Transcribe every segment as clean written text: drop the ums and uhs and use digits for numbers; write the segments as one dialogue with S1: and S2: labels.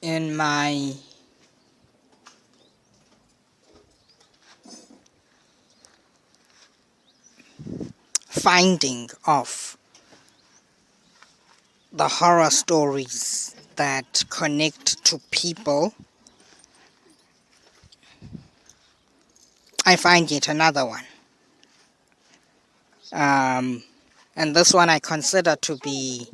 S1: in my finding of the horror stories that connect to people, I find yet another one. And this one I consider to be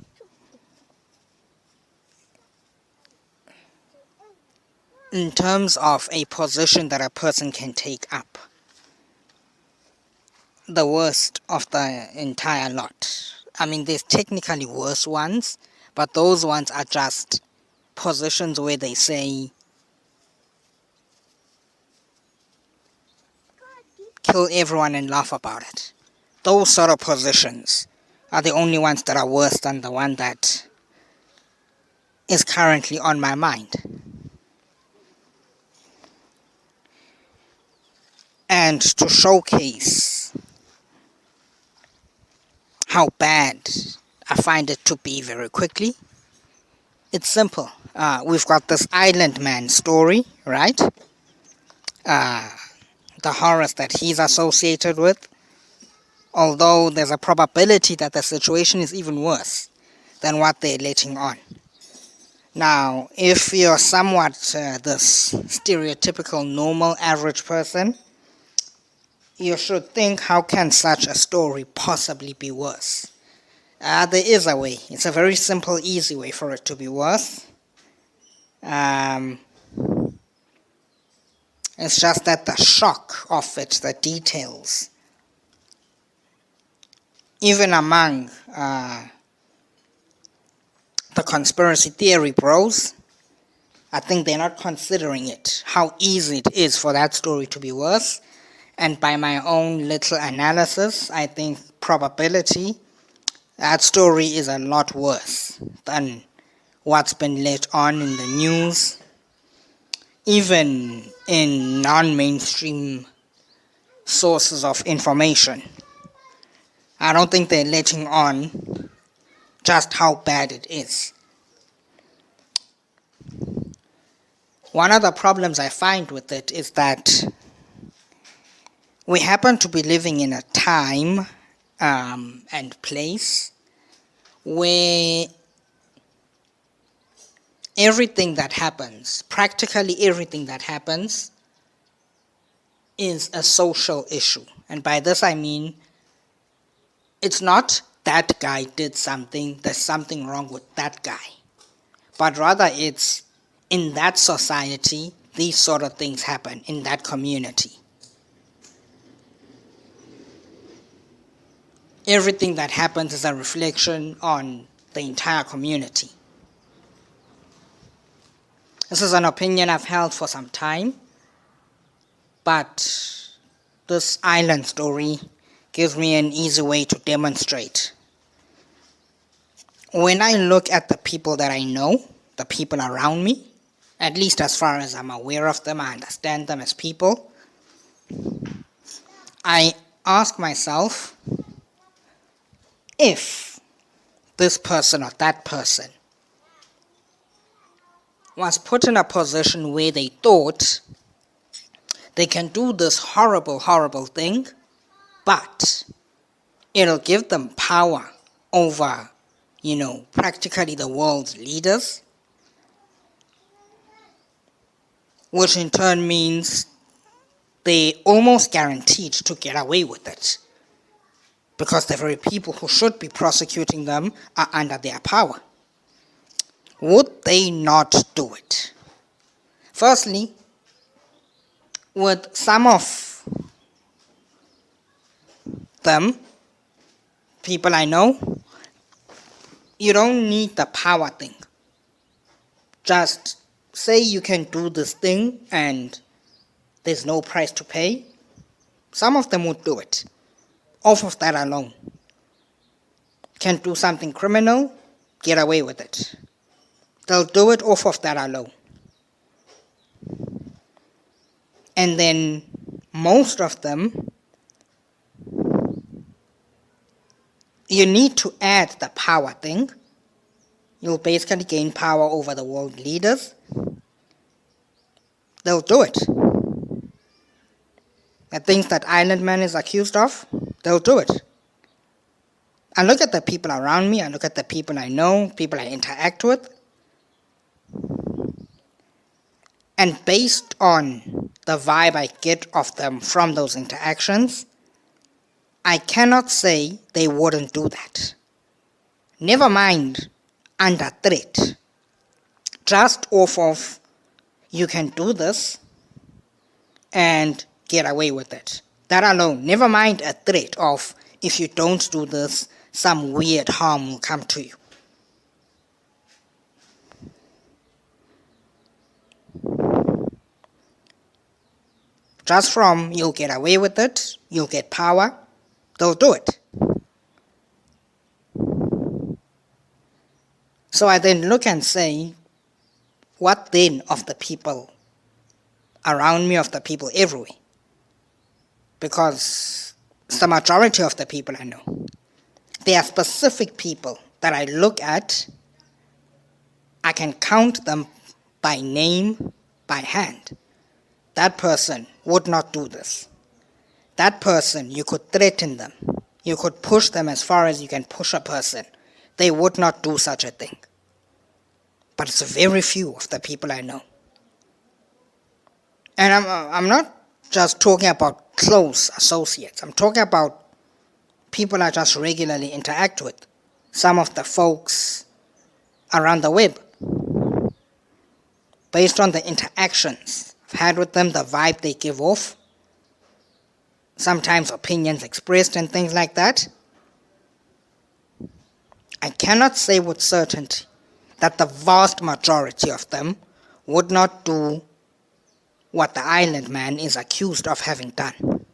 S1: in terms of a position that a person can take up, the worst of the entire lot. I mean, there's technically worse ones, but those ones are just positions where they say, kill everyone and laugh about it. Those sort of positions are the only ones that are worse than the one that is currently on my mind. And to showcase how bad I find it to be very quickly, it's simple. We've got this Island Man story, right? The horrors that he's associated with, although there's a probability that the situation is even worse than what they're letting on. Now, if you're somewhat this stereotypical, normal, average person, you should think, how can such a story possibly be worse? There is a way. It's a very simple, easy way for it to be worse. It's just that the shock of it, the details, even among the conspiracy theory bros, I think they're not considering it, how easy it is for that story to be worse. And by my own little analysis, I think probability, that story is a lot worse than what's been let on in the news, even in non-mainstream sources of information. I don't think they're letting on just how bad it is. One of the problems I find with it is that we happen to be living in a time and place where everything that happens, practically everything that happens, is a social issue. And by this I mean, it's not that guy did something, there's something wrong with that guy. But rather it's, in that society, these sort of things happen in that community. Everything that happens is a reflection on the entire community. This is an opinion I've held for some time, but this island story gives me an easy way to demonstrate. When I look at the people that I know, the people around me, at least as far as I'm aware of them, I understand them as people, I ask myself, if this person or that person was put in a position where they thought they can do this horrible, horrible thing, but it'll give them power over, practically the world's leaders, which in turn means they're almost guaranteed to get away with it, because the very people who should be prosecuting them are under their power. Would they not do it? Firstly, with some of them, people I know, you don't need the power thing. Just say you can do this thing and there's no price to pay. Some of them would do it. Off of that alone. Can do something criminal, get away with it. They'll do it off of that alone. And then most of them, you need to add the power thing you'll basically gain power over the world leaders. They'll do it. The things that Island Man is accused of, they'll do it. I look at the people around me, I look at the people I know, people I interact with, and based on the vibe I get of them from those interactions, I cannot say they wouldn't do that. Never mind under threat. Just off of, you can do this and get away with it. That alone, never mind a threat of, if you don't do this, some weird harm will come to you. Just from, you'll get away with it, you'll get power, they'll do it. So I then look and say, what then of the people around me, of the people everywhere? Because it's the majority of the people I know. There are specific people that I look at, I can count them by name, by hand. That person would not do this. That person, you could threaten them. You could push them as far as you can push a person. They would not do such a thing. But it's very few of the people I know. And I'm not just talking about close associates. I'm talking about people I just regularly interact with. Some of the folks around the web. Based on the interactions I've had with them, the vibe they give off, sometimes opinions expressed and things like that, I cannot say with certainty that the vast majority of them would not do what the Island Man is accused of having done.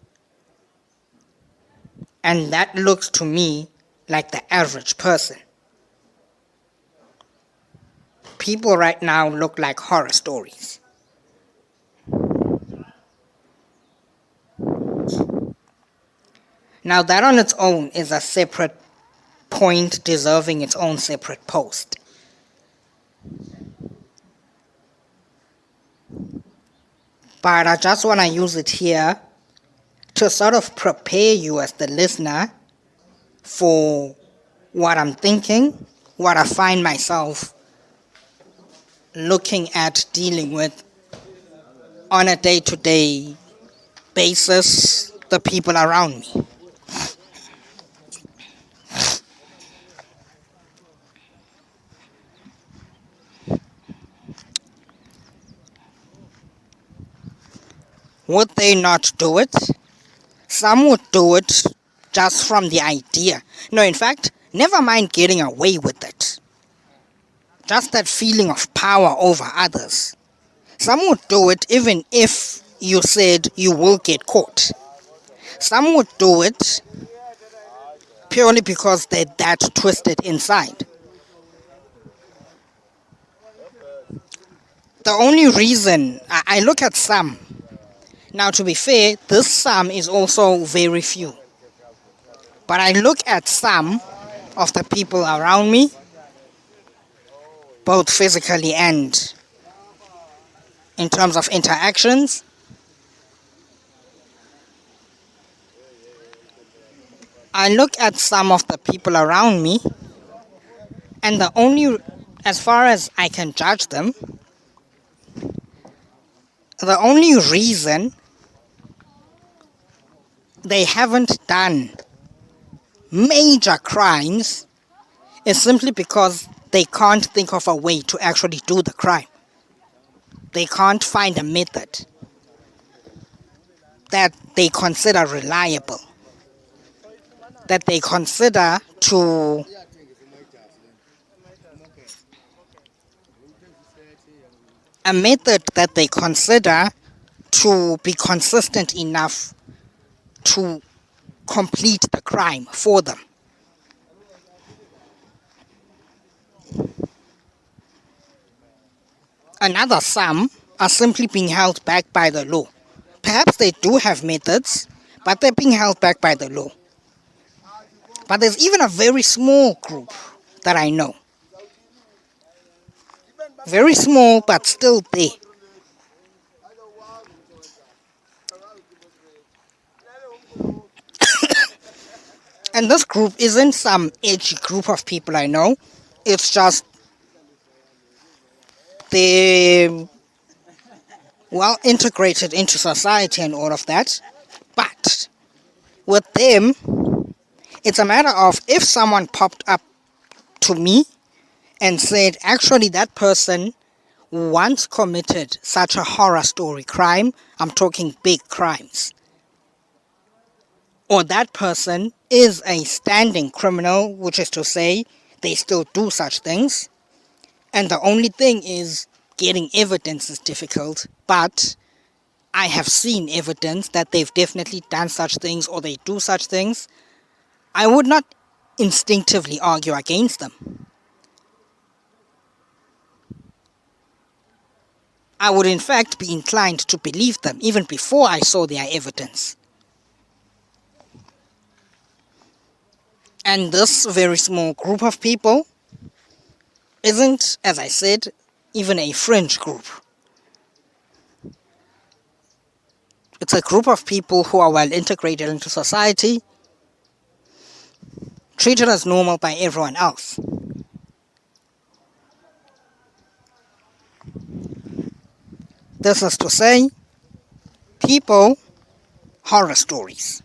S1: And that looks to me like the average person. People right now look like horror stories. Now that on its own is a separate point deserving its own separate post. But I just want to use it here to sort of prepare you as the listener for what I'm thinking, what I find myself looking at, dealing with on a day-to-day basis, the people around me. Would they not do it? Some would do it just from the idea. No, in fact, never mind getting away with it. Just that feeling of power over others. Some would do it even if you said you will get caught. Some would do it purely because they're that twisted inside. The only reason I look at some. Now, to be fair, this some is also very few. But I look at some of the people around me, both physically and in terms of interactions. I look at some of the people around me, and the only, as far as I can judge them, the only reason they haven't done major crimes is simply because they can't think of a way to actually do the crime. They can't find a method that they consider reliable, that they consider to a method that they consider to be consistent enough to complete the crime for them. Another some are simply being held back by the law. Perhaps they do have methods, but they're being held back by the law. But there's even a very small group that I know Very small, but still there. And this group isn't some edgy group of people I know. It's just they're well integrated into society and all of that. But with them, it's a matter of if someone popped up to me and said, actually, that person once committed such a horror story crime, I'm talking big crimes, or that person is a standing criminal, which is to say, they still do such things, and the only thing is getting evidence is difficult, but I have seen evidence that they've definitely done such things or they do such things, I would not instinctively argue against them. I would in fact be inclined to believe them even before I saw their evidence. And this very small group of people isn't, as I said, even a fringe group. It's a group of people who are well integrated into society, treated as normal by everyone else. This is to say, people, horror stories.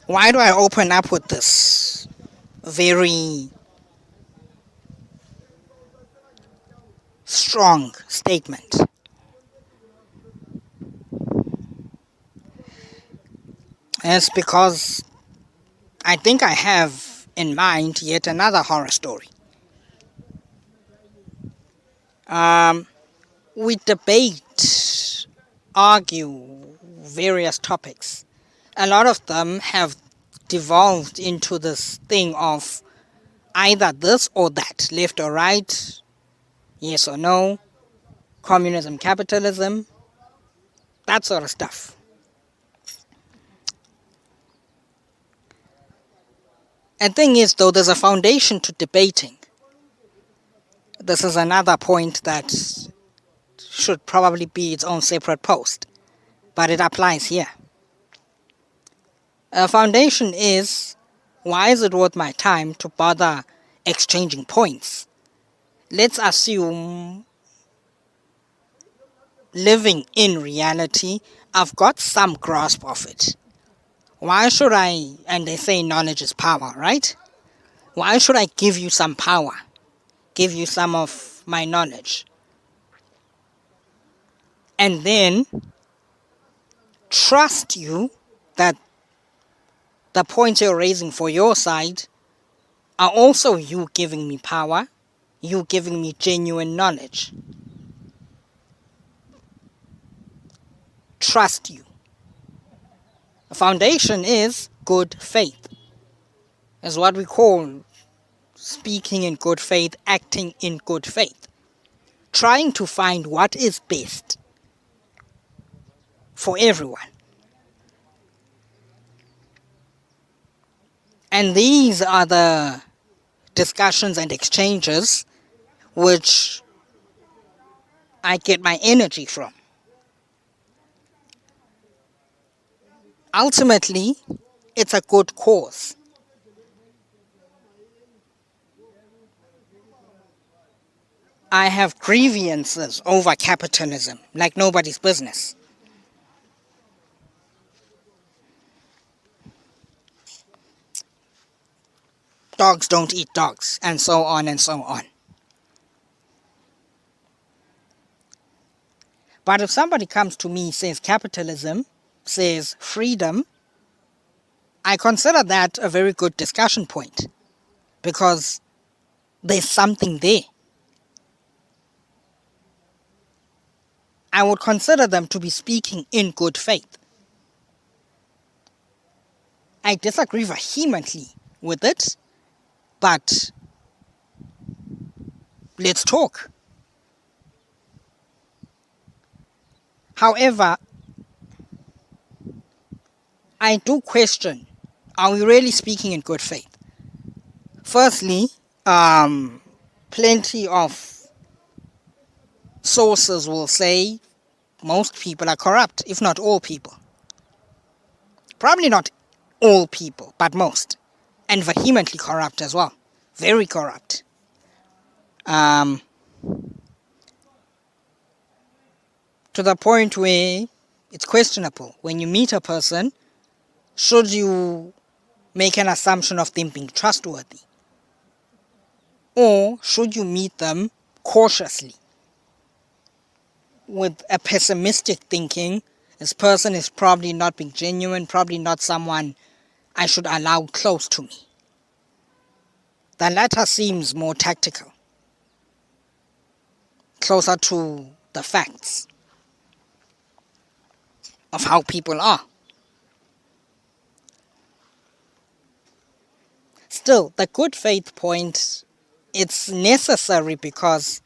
S1: Why do I open up with this very strong statement? It's because I think I have in mind yet another horror story. We debate, argue various topics. A lot of them have devolved into this thing of either this or that, left or right, yes or no, communism, capitalism, that sort of stuff. And thing is, though, there's a foundation to debating. This is another point that should probably be its own separate post, but it applies here. A foundation is, why is it worth my time to bother exchanging points? Let's assume, living in reality, I've got some grasp of it. Why should I, and they say knowledge is power, right? Why should I give you some power? Give you some of my knowledge? And then trust you that the points you're raising for your side are also you giving me power, you giving me genuine knowledge. Trust you. The foundation is good faith. Is what we call speaking in good faith, acting in good faith. Trying to find what is best for everyone. And these are the discussions and exchanges which I get my energy from. Ultimately, it's a good cause. I have grievances over capitalism like nobody's business. Dogs don't eat dogs, and so on and so on. But if somebody comes to me, says capitalism, says freedom, I consider that a very good discussion point because there's something there. I would consider them to be speaking in good faith. I disagree vehemently with it, but let's talk. However, I do question, are we really speaking in good faith? Firstly, Plenty of sources will say most people are corrupt, if not all people. Probably not all people, but most. And vehemently corrupt as well. Very corrupt. To the point where it's questionable. When you meet a person, should you make an assumption of them being trustworthy? Or should you meet them cautiously with a pessimistic thinking? This person is probably not being genuine, probably not someone I should allow close to me. The latter seems more tactical, closer to the facts of how people are. Still, the good faith point, it's necessary because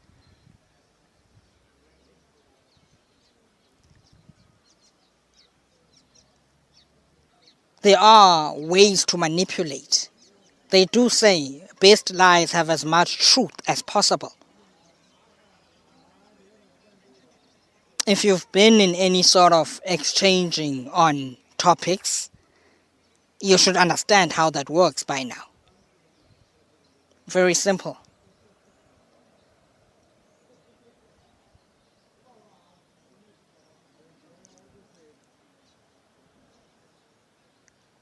S1: there are ways to manipulate. They do say best lies have as much truth as possible. If you've been in any sort of exchanging on topics, you should understand how that works by now. Very simple.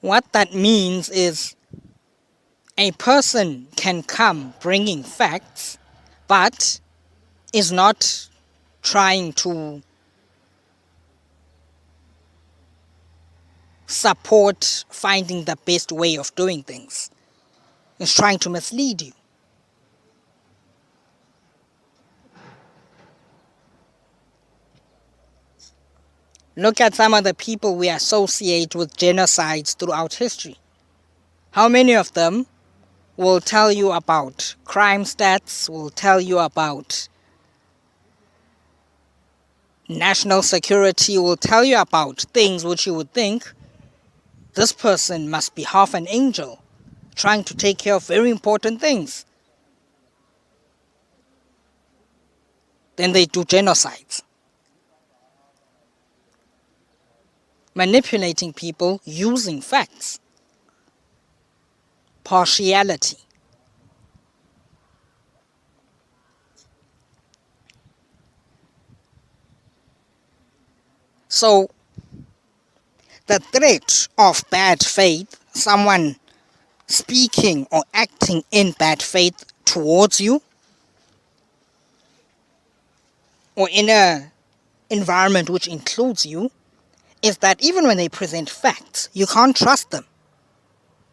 S1: What that means is a person can come bringing facts, but is not trying to support finding the best way of doing things. Is trying to mislead you. Look at some of the people we associate with genocides throughout history. How many of them will tell you about crime stats, will tell you about national security, will tell you about things which you would think this person must be half an angel, trying to take care of very important things. Then they do genocides. Manipulating people using facts. Partiality. So, the threat of bad faith, someone speaking or acting in bad faith towards you, or in an environment which includes you, is that even when they present facts, you can't trust them.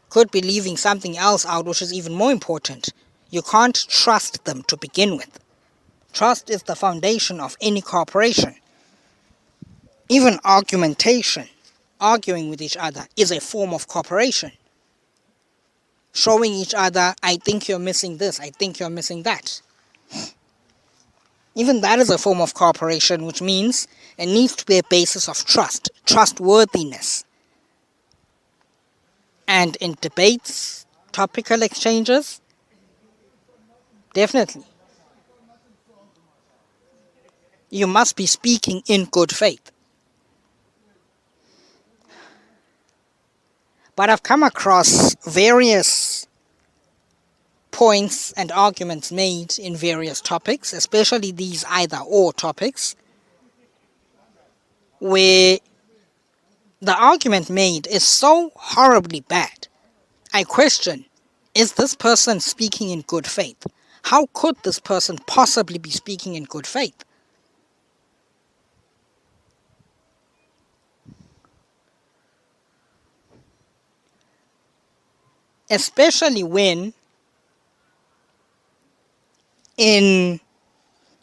S1: Could be leaving something else out which is even more important. You can't trust them to begin with. Trust is the foundation of any cooperation. Even argumentation, arguing with each other, is a form of cooperation. Showing each other, I think you're missing this, I think you're missing that. Even that is a form of cooperation, which means it needs to be a basis of trust, trustworthiness. And in debates, topical exchanges, definitely. You must be speaking in good faith. But I've come across various points and arguments made in various topics, especially these either-or topics, where the argument made is so horribly bad. I question, is this person speaking in good faith? How could this person possibly be speaking in good faith? Especially when in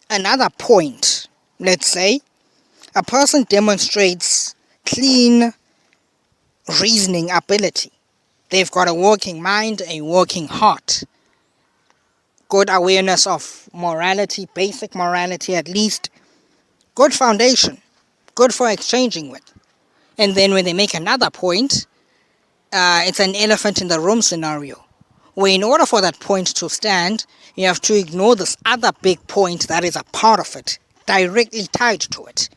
S1: another point, let's say, a person demonstrates clean reasoning ability. They've got a working mind, a working heart, good awareness of morality, basic morality at least, good foundation, good for exchanging with. And then when they make another point, it's an elephant in the room scenario, where in order for that point to stand, you have to ignore this other big point that is a part of it, directly tied to it.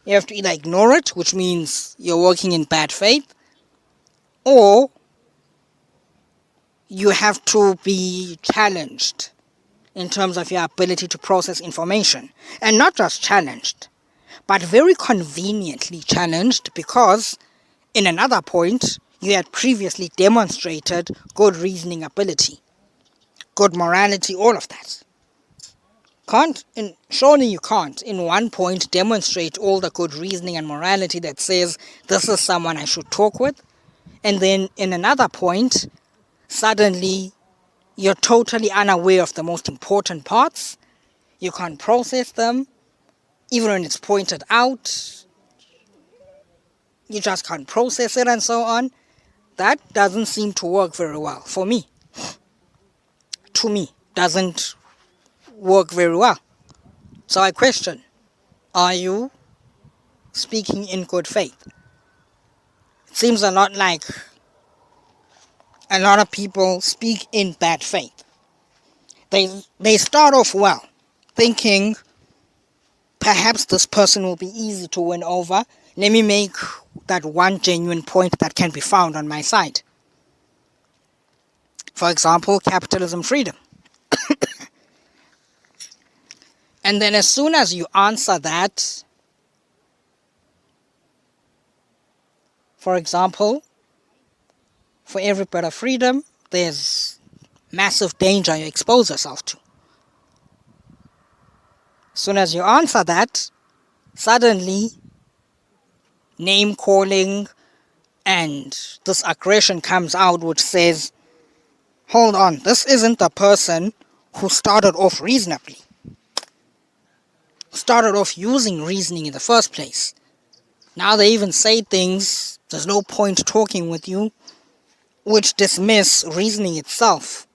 S1: You have to either ignore it, which means you're working in bad faith, or you have to be challenged in terms of your ability to process information. And not just challenged, but very conveniently challenged, because in another point, you had previously demonstrated good reasoning ability, good morality, all of that. Surely you can't, in one point, demonstrate all the good reasoning and morality that says, this is someone I should talk with, and then in another point, suddenly you're totally unaware of the most important parts. You can't process them, even when it's pointed out. You just can't process it and so on. That doesn't seem to work very well for me. To me, doesn't work very well. So I question, are you speaking in good faith? It seems a lot like a lot of people speak in bad faith. They start off well, thinking perhaps this person will be easy to win over. Let me make that one genuine point that can be found on my side. For example, capitalism freedom. And then as soon as you answer that, for example, for every bit of freedom, there's massive danger you expose yourself to. As soon as you answer that, suddenly name calling and this aggression comes out, which says, hold on, this isn't the person who started off reasonably, started off using reasoning in the first place. Now they even say things, there's no point talking with you, which dismiss reasoning itself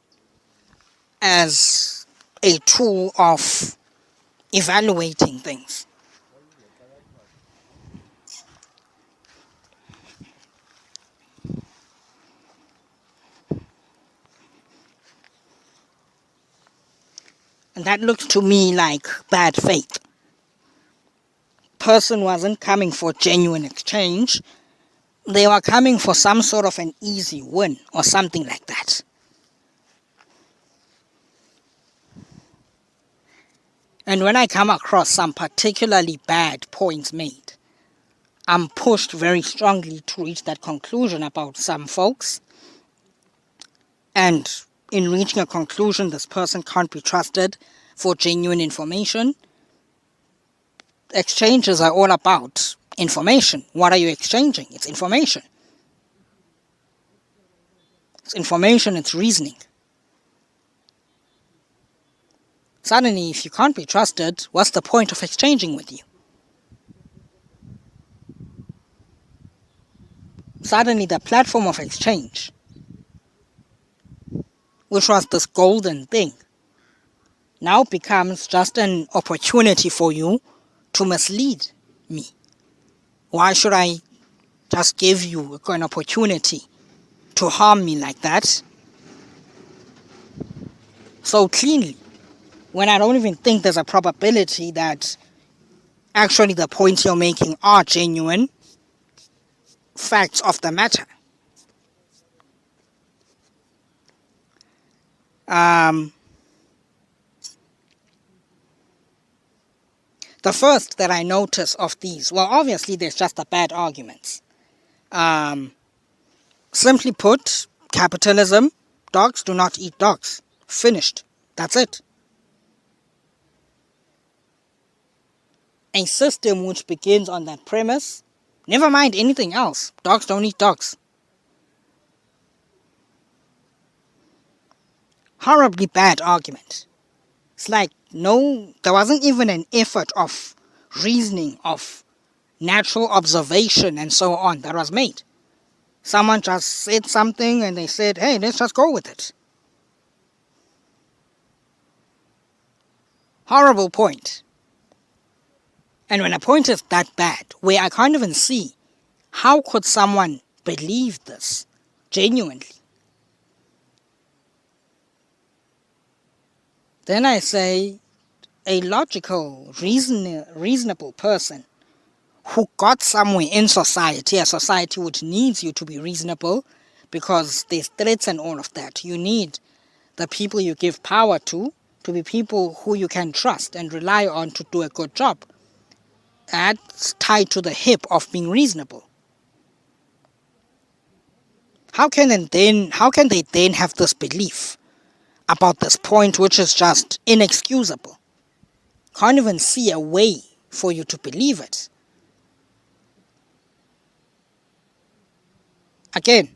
S1: as a tool of evaluating things. And that looks to me like bad faith. Person wasn't coming for genuine exchange. They were coming for some sort of an easy win or something like that. And when I come across some particularly bad points made, I'm pushed very strongly to reach that conclusion about some folks. And in reaching a conclusion, this person can't be trusted for genuine information. Exchanges are all about information. What are you exchanging? It's information. It's information, it's reasoning. Suddenly, if you can't be trusted, what's the point of exchanging with you? Suddenly, the platform of exchange, which was this golden thing, now becomes just an opportunity for you to mislead me. Why should I just give you an opportunity to harm me like that so cleanly, when I don't even think there's a probability that actually the points you're making are genuine facts of the matter? The first that I notice of these, well, obviously there's just the bad arguments. Simply put, capitalism, dogs do not eat dogs. Finished. That's it. A system which begins on that premise, never mind anything else, dogs don't eat dogs. Horribly bad argument. It's like, no, there wasn't even an effort of reasoning, of natural observation and so on that was made. Someone just said something and they said, hey, let's just go with it. Horrible point. And when a point is that bad, where I can't even see, how could someone believe this genuinely? Then I say a logical, reasonable person who got somewhere in society, a society which needs you to be reasonable because there's threats and all of that. You need the people you give power to be people who you can trust and rely on to do a good job. That's tied to the hip of being reasonable. How can they then have this belief about this point which is just inexcusable? Can't even see a way for you to believe it. Again,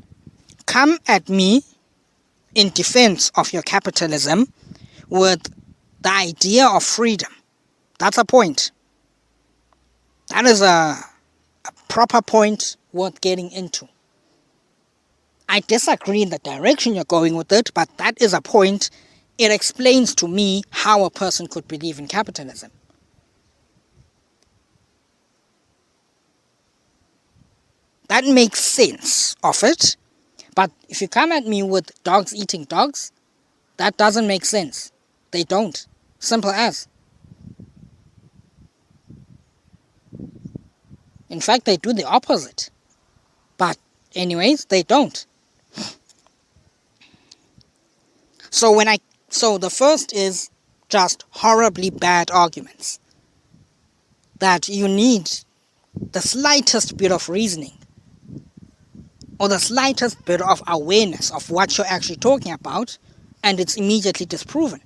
S1: come at me in defense of your capitalism with the idea of freedom. That's a point. That is a proper point worth getting into. I disagree in the direction you're going with it, but that is a point. It explains to me how a person could believe in capitalism. That makes sense of it, but if you come at me with dogs eating dogs, that doesn't make sense. They don't. Simple as. In fact, they do the opposite. But anyways, they don't. So the first is just horribly bad arguments. That you need the slightest bit of reasoning or the slightest bit of awareness of what you're actually talking about, and it's immediately disproven.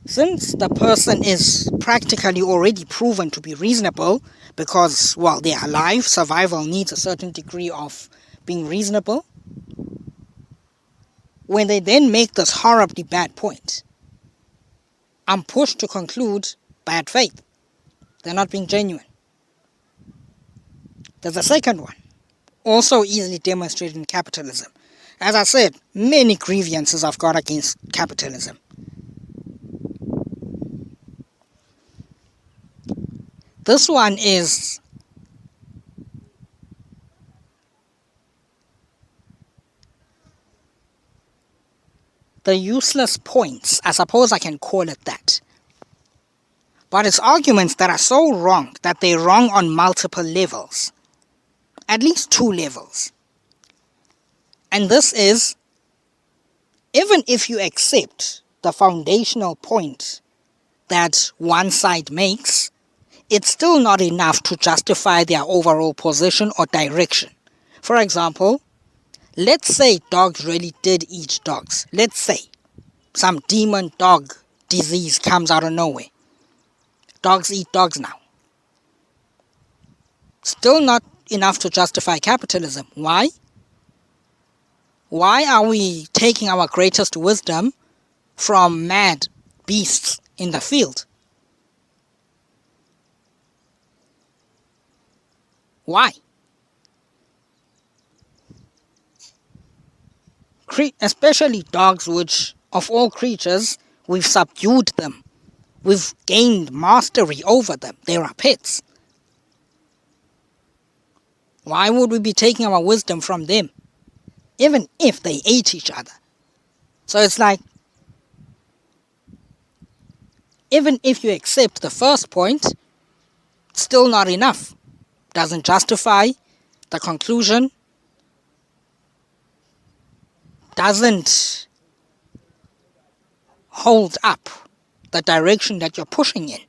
S1: Since the person is practically already proven to be reasonable because, well, they are alive, survival needs a certain degree of being reasonable, when they then make this horribly bad point, I'm pushed to conclude bad faith. They're not being genuine. There's a second one, also easily demonstrated in capitalism. As I said, many grievances I've got against capitalism. This one is the useless points. I suppose I can call it that. But it's arguments that are so wrong that they're wrong on multiple levels. At least 2 levels. And this is, even if you accept the foundational point that one side makes, it's still not enough to justify their overall position or direction. For example, let's say dogs really did eat dogs. Let's say some demon dog disease comes out of nowhere. Dogs eat dogs now. Still not enough to justify capitalism. Why? Why are we taking our greatest wisdom from mad beasts in the field? Why? Especially dogs, which of all creatures, we've subdued them. We've gained mastery over them. They are pets. Why would we be taking our wisdom from them? Even if they ate each other. So it's like, even if you accept the first point, still not enough. Doesn't justify the conclusion. Doesn't hold up the direction that you're pushing in.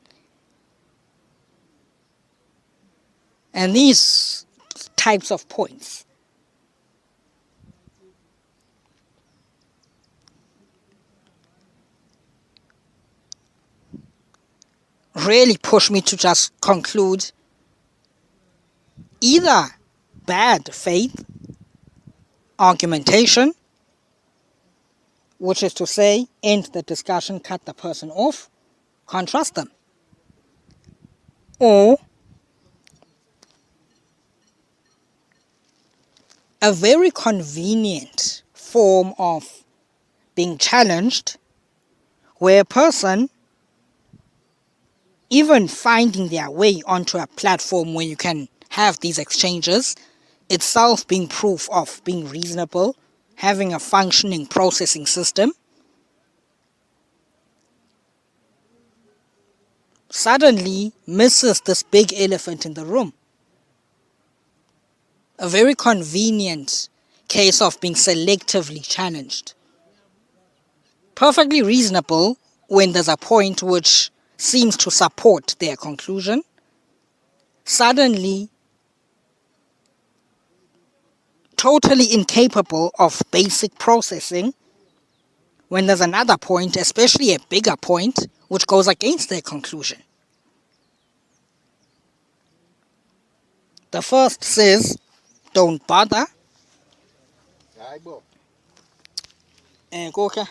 S1: And these types of points really push me to just conclude either bad faith argumentation, which is to say, end the discussion, cut the person off, can't trust them, or a very convenient form of being challenged where a person, even finding their way onto a platform where you can have these exchanges, itself being proof of being reasonable, having a functioning processing system, suddenly misses this big elephant in the room. A very convenient case of being selectively challenged. Perfectly reasonable when there's a point which seems to support their conclusion. Suddenly totally incapable of basic processing when there's another point, especially a bigger point, which goes against their conclusion. The first says, don't bother. Koke.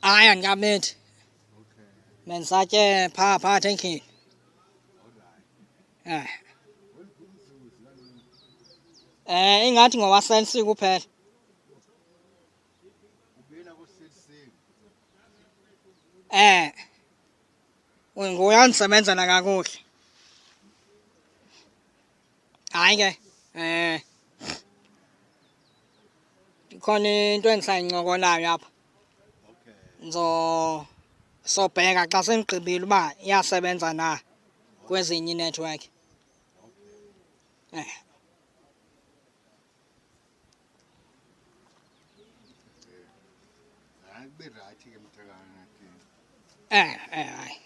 S1: Ayan gamit. Mensake pa thinking. Ingathi ngowasensi kuphela. Nguyandisebenza nakakuhle. Hayi ke ikhona into engisayincokolayo apha. Sobheka xa senigqibile uba iyasebenza na kwezinye inetwork.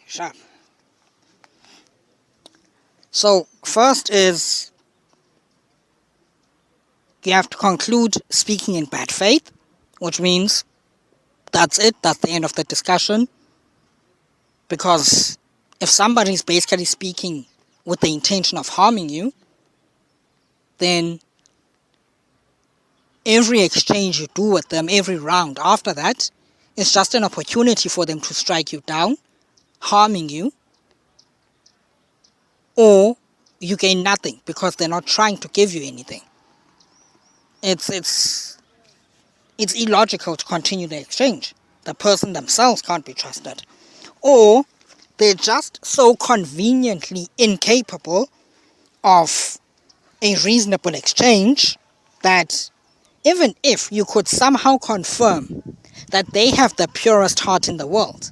S1: Sharp. So first is you have to conclude speaking in bad faith, which means that's it, that's the end of the discussion. Because if somebody is basically speaking with the intention of harming you, then every exchange you do with them, every round after that, is just an opportunity for them to strike you down, harming you, or you gain nothing because they're not trying to give you anything. It's illogical to continue the exchange. The person themselves can't be trusted. Or they're just so conveniently incapable of a reasonable exchange that even if you could somehow confirm that they have the purest heart in the world,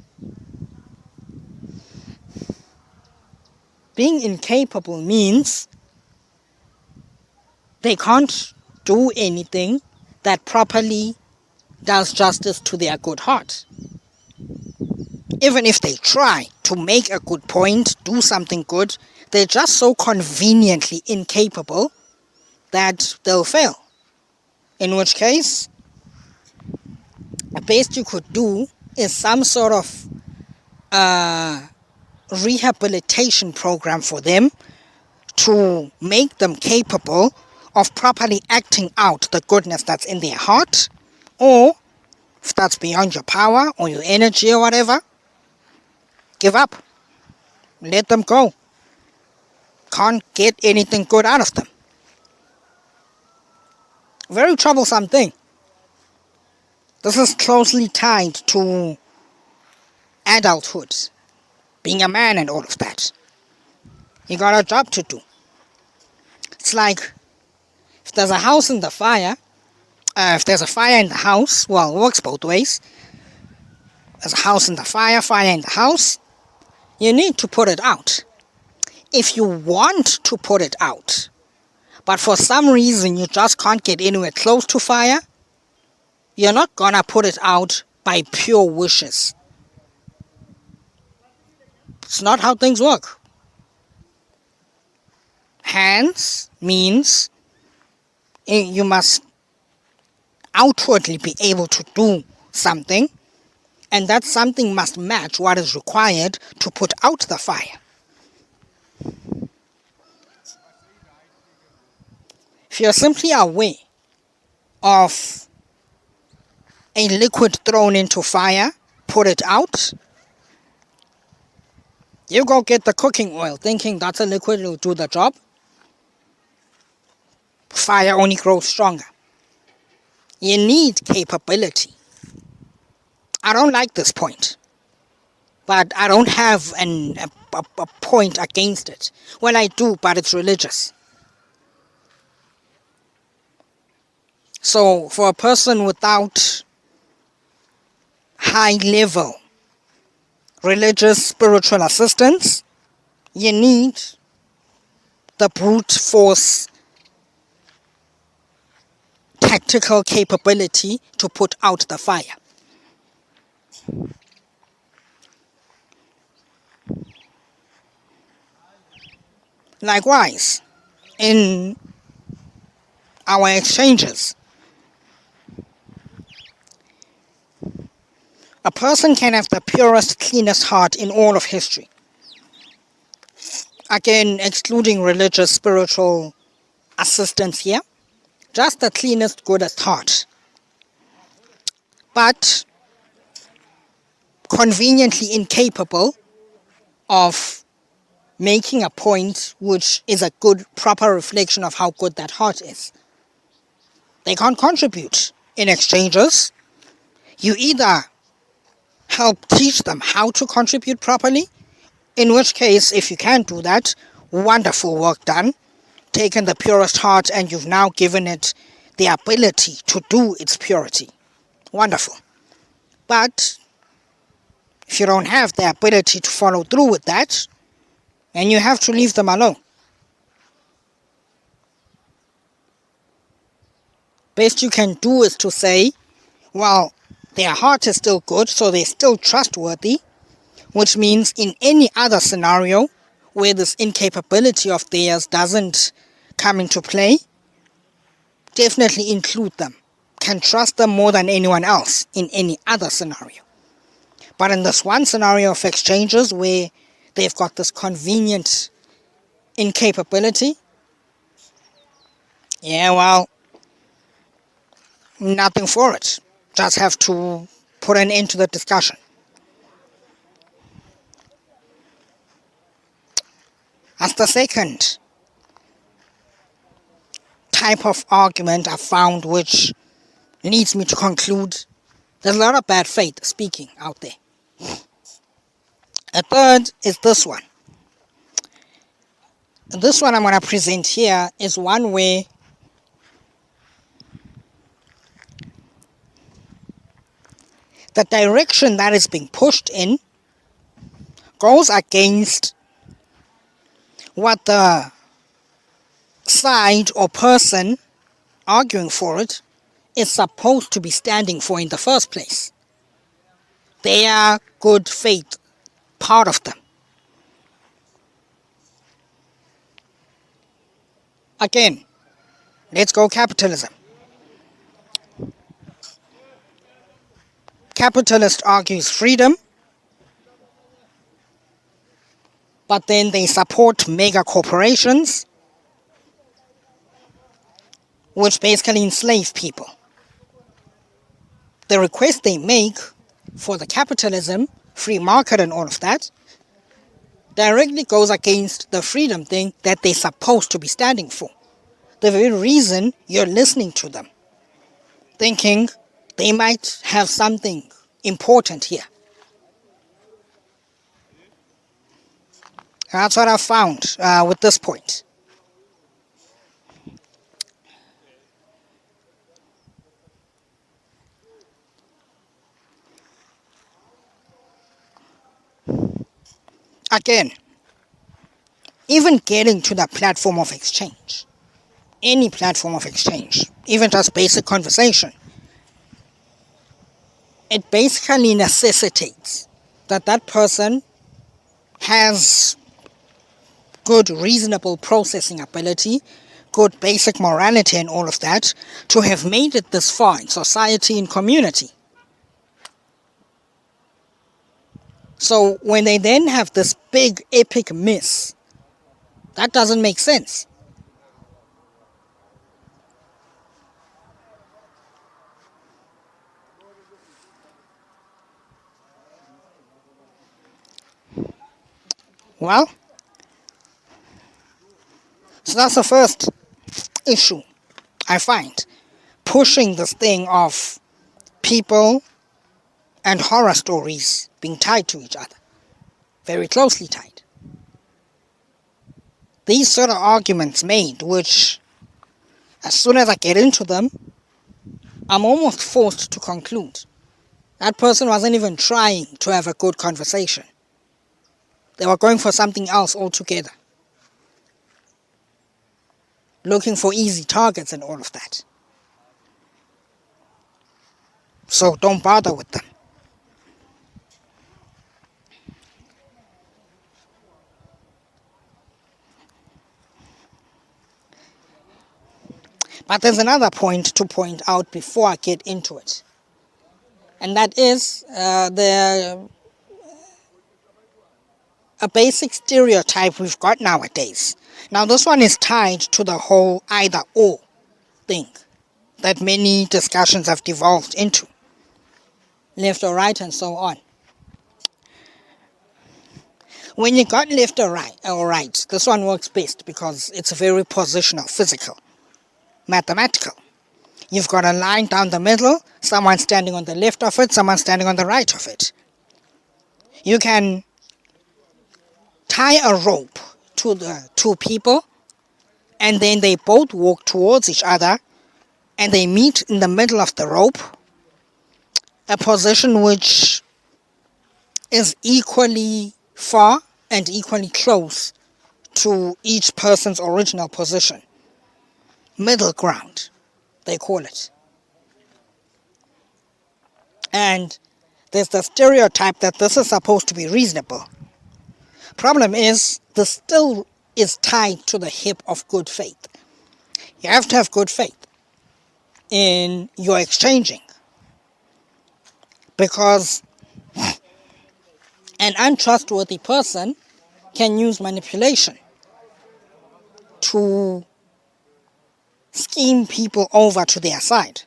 S1: being incapable means they can't do anything that properly does justice to their good heart. Even if they try to make a good point, do something good, they're just so conveniently incapable that they'll fail. In which case, the best you could do is some sort of rehabilitation program for them to make them capable of properly acting out the goodness that's in their heart, or if that's beyond your power or your energy or whatever, give up. Let them go. Can't get anything good out of them. Very troublesome thing. This is closely tied to adulthood, being a man and all of that. You got a job to do. It's like if there's a house in the fire, if there's a fire in the house, well, it works both ways. There's a house in the fire in the house. You need to put it out. If you want to put it out, but for some reason you just can't get anywhere close to fire, you're not gonna put it out by pure wishes. It's not how things work. Hence means you must outwardly be able to do something, and that something must match what is required to put out the fire. If you're simply aware of a liquid thrown into fire, put it out, you go get the cooking oil thinking that's a liquid, it'll do the job. Fire only grows stronger. You need capability. I don't like this point, but I don't have a point against it. Well, I do, but it's religious. So for a person without high level religious spiritual assistance, you need the brute force tactical capability to put out the fire. Likewise, in our exchanges, a person can have the purest, cleanest heart in all of history. Again, excluding religious, spiritual assistance here, just the cleanest, goodest heart. But conveniently incapable of making a point which is a good, proper reflection of how good that heart is. They can't contribute in exchanges. You either help teach them how to contribute properly, in which case, if you can't do that, wonderful work done. Taken the purest heart and you've now given it the ability to do its purity. Wonderful. But if you don't have the ability to follow through with that, then you have to leave them alone. Best you can do is to say, well, their heart is still good, so they're still trustworthy, which means in any other scenario where this incapability of theirs doesn't come into play, definitely include them. Can trust them more than anyone else in any other scenario. But in this one scenario of exchanges where they've got this convenient incapability, yeah, well, nothing for it. Just have to put an end to the discussion. As the second type of argument I found which leads me to conclude there's a lot of bad faith speaking out there. A third is this one. This one I'm going to present here is one where the direction that is being pushed in goes against what the side or person arguing for it is supposed to be standing for in the first place. Their good faith, part of them. Again, let's go capitalism. Capitalist argues freedom, but then they support mega corporations which basically enslave people. The request they make for the capitalism, free market and all of that, directly goes against the freedom thing that they're supposed to be standing for. The very reason you're listening to them, thinking they might have something important here. That's what I found with this point. Again, even getting to the platform of exchange, any platform of exchange, even just basic conversation, it basically necessitates that that person has good reasonable processing ability, good basic morality and all of that, to have made it this far in society and community. So when they then have this big epic miss, that doesn't make sense. Well, so that's the first issue I find. Pushing this thing of people and horror stories being tied to each other. Very closely tied. These sort of arguments made, which as soon as I get into them, I'm almost forced to conclude that person wasn't even trying to have a good conversation. They were going for something else altogether, looking for easy targets and all of that. So don't bother with them. But there's another point to point out before I get into it. And that is a basic stereotype we've got nowadays. Now this one is tied to the whole either or thing that many discussions have devolved into. Left or right and so on. When you got left or right, this one works best because it's very positional, physical, mathematical. You've got a line down the middle, someone standing on the left of it, someone standing on the right of it. You can tie a rope to the two people, and then they both walk towards each other, and they meet in the middle of the rope, a position which is equally far and equally close to each person's original position. Middle ground, they call it. And there's the stereotype that this is supposed to be reasonable. Problem is, this still is tied to the hip of good faith. You have to have good faith in your exchanging, because an untrustworthy person can use manipulation to scheme people over to their side.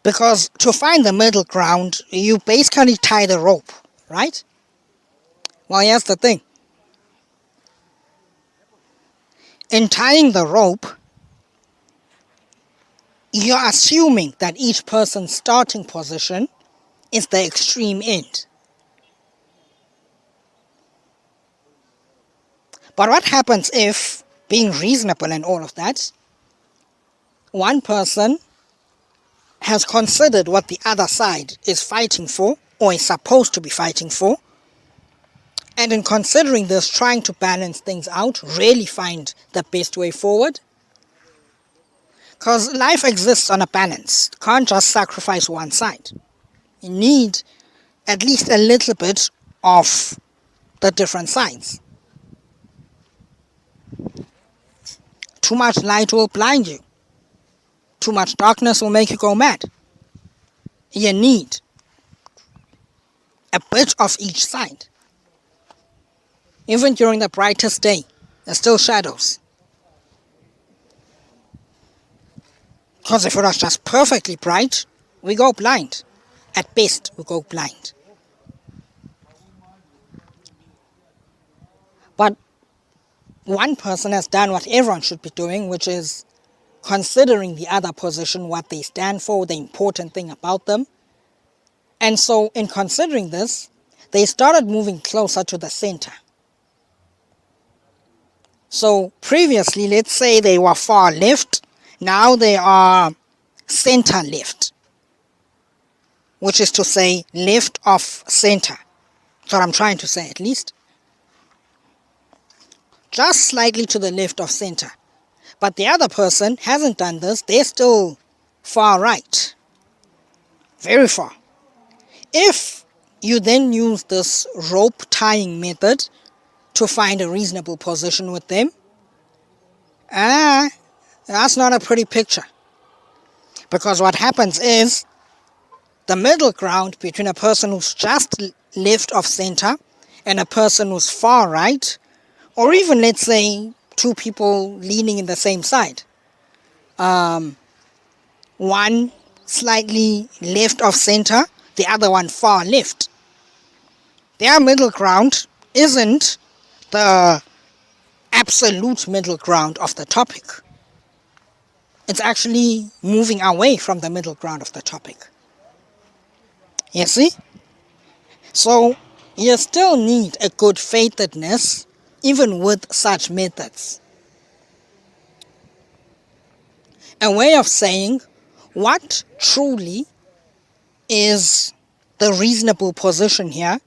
S1: Because to find the middle ground, you basically tie the rope, right? Well, here's the thing. In tying the rope, you're assuming that each person's starting position is the extreme end. But what happens if, being reasonable and all of that, one person has considered what the other side is fighting for, or is supposed to be fighting for, and in considering this, trying to balance things out, really find the best way forward? Because life exists on a balance. You can't just sacrifice one side. You need at least a little bit of the different sides. Too much light will blind you. Too much darkness will make you go mad. You need a bit of each side. Even during the brightest day, there's still shadows. Because if it was just perfectly bright, we go blind. At best, we go blind. But one person has done what everyone should be doing, which is considering the other position, what they stand for, the important thing about them. And so in considering this, they started moving closer to the center. So previously, let's say they were far left, now they are center left, which is to say left of center. That's what I'm trying to say, at least. Just slightly to the left of center. But the other person hasn't done this. They're still far right. Very far. If you then use this rope tying method to find a reasonable position with them, that's not a pretty picture. Because what happens is the middle ground between a person who's just left of center and a person who's far right, or even let's say two people leaning in the same side. One slightly left of center, the other one far left. Their middle ground isn't the absolute middle ground of the topic. It's actually moving away from the middle ground of the topic. You see? So you still need a good faithedness even with such methods. a way of saying what truly is the reasonable position here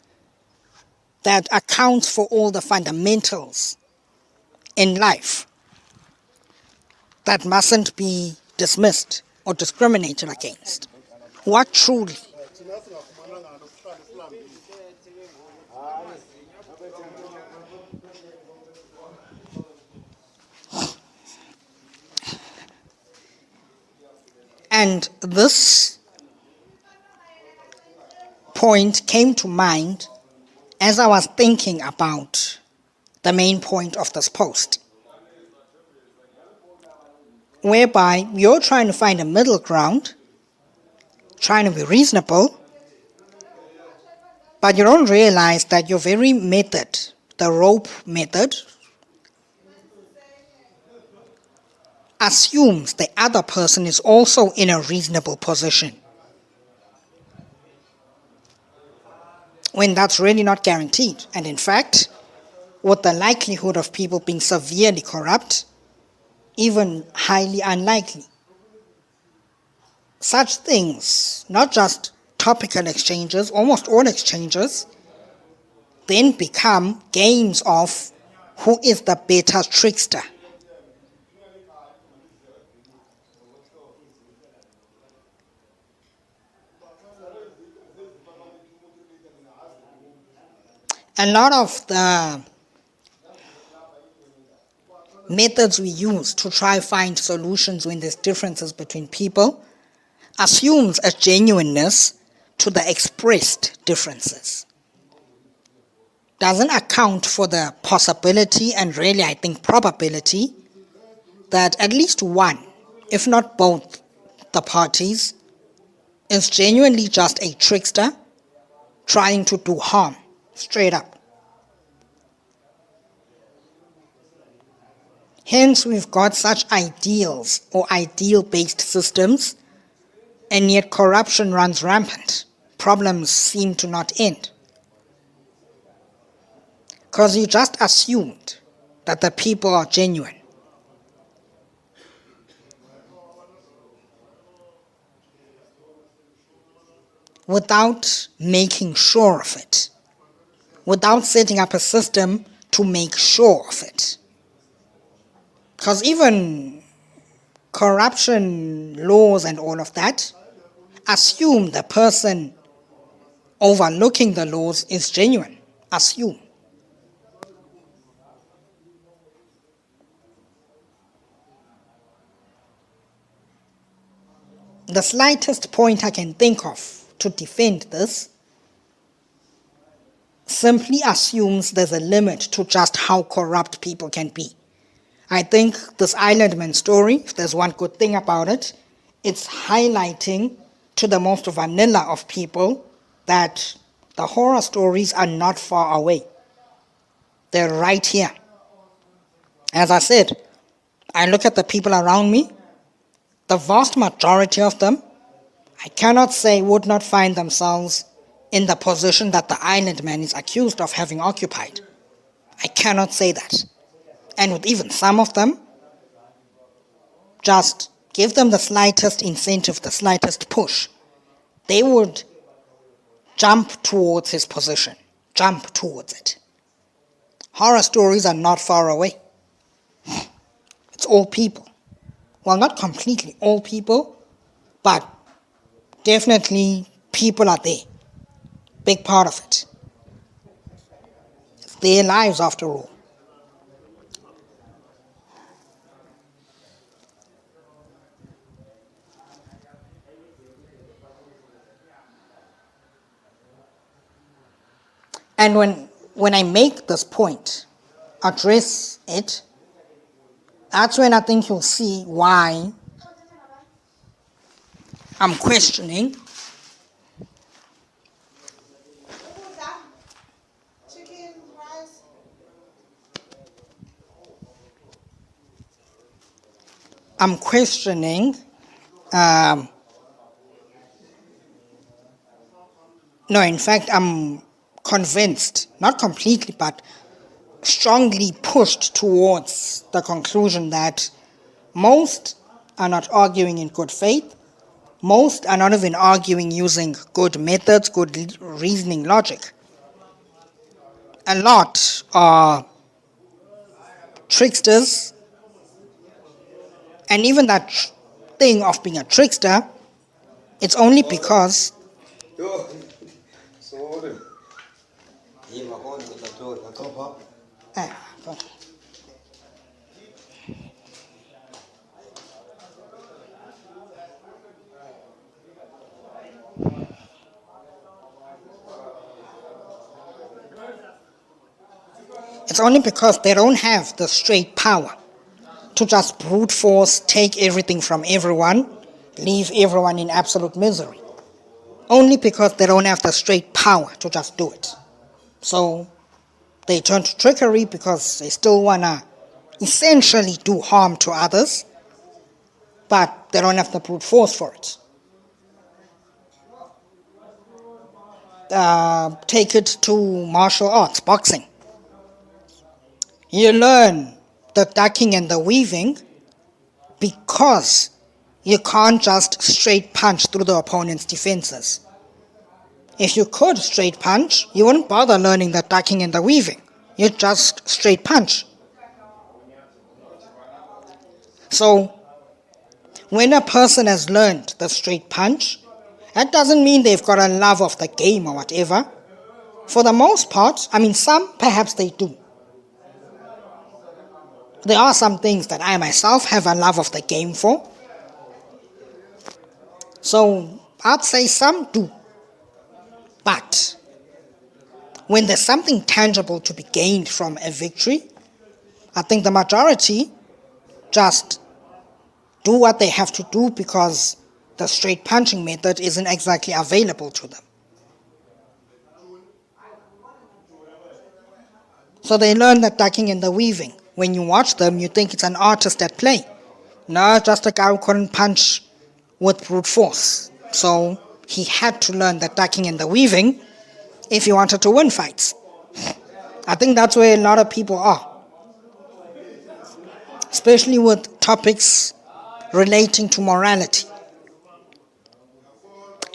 S1: that accounts for all the fundamentals in life that mustn't be dismissed or discriminated against. What truly? And this point came to mind as I was thinking about the main point of this post, whereby you're trying to find a middle ground, trying to be reasonable, but you don't realize that your very method, the rope method, assumes the other person is also in a reasonable position, when that's really not guaranteed. And in fact, with the likelihood of people being severely corrupt, even highly unlikely. Such things, not just topical exchanges, almost all exchanges, then become games of who is the better trickster. A lot of the methods we use to try find solutions when there's differences between people assumes a genuineness to the expressed differences. Doesn't account for the possibility, and really I think probability, that at least one, if not both the parties, is genuinely just a trickster trying to do harm, straight up. Hence, we've got such ideals or ideal-based systems, and yet corruption runs rampant. Problems seem to not end. Because you just assumed that the people are genuine. Without making sure of it. Without setting up a system to make sure of it. Because even corruption laws and all of that assume the person overlooking the laws is genuine. Assume. The slightest point I can think of to defend this simply assumes there's a limit to just how corrupt people can be. I think this Islandman story, if there's one good thing about it, it's highlighting to the most vanilla of people that the horror stories are not far away. They're right here. As I said, I look at the people around me, the vast majority of them, I cannot say would not find themselves in the position that the Islandman is accused of having occupied. I cannot say that. And with even some of them, just give them the slightest incentive, the slightest push, they would jump towards his position, jump towards it. Horror stories are not far away. It's all people. Well, not completely all people, but definitely people are there. Big part of it. It's their lives after all. And when I make this point, address it, that's when I think you'll see why I'm questioning in fact, I'm convinced, not completely, but strongly pushed towards the conclusion that most are not arguing in good faith. Most are not even arguing using good methods, good reasoning logic. A lot are tricksters, and even that thing of being a trickster, it's only because they don't have the straight power to just brute force, take everything from everyone, leave everyone in absolute misery. Only because they don't have the straight power to just do it. So they turn to trickery because they still want to essentially do harm to others, but they don't have the brute force for it. Take it to martial arts, boxing. You learn the ducking and the weaving because you can't just straight punch through the opponent's defenses. If you could straight punch, you wouldn't bother learning the ducking and the weaving. You'd just straight punch. So, when a person has learned the straight punch, that doesn't mean they've got a love of the game or whatever. For the most part, some perhaps they do. There are some things that I myself have a love of the game for. So, I'd say some do. But when there's something tangible to be gained from a victory, I think the majority just do what they have to do because the straight punching method isn't exactly available to them. So they learn the ducking and the weaving. When you watch them, you think it's an artist at play. No, just a guy who couldn't punch with brute force. So he had to learn the ducking and the weaving if he wanted to win fights. I think that's where a lot of people are. Especially with topics relating to morality.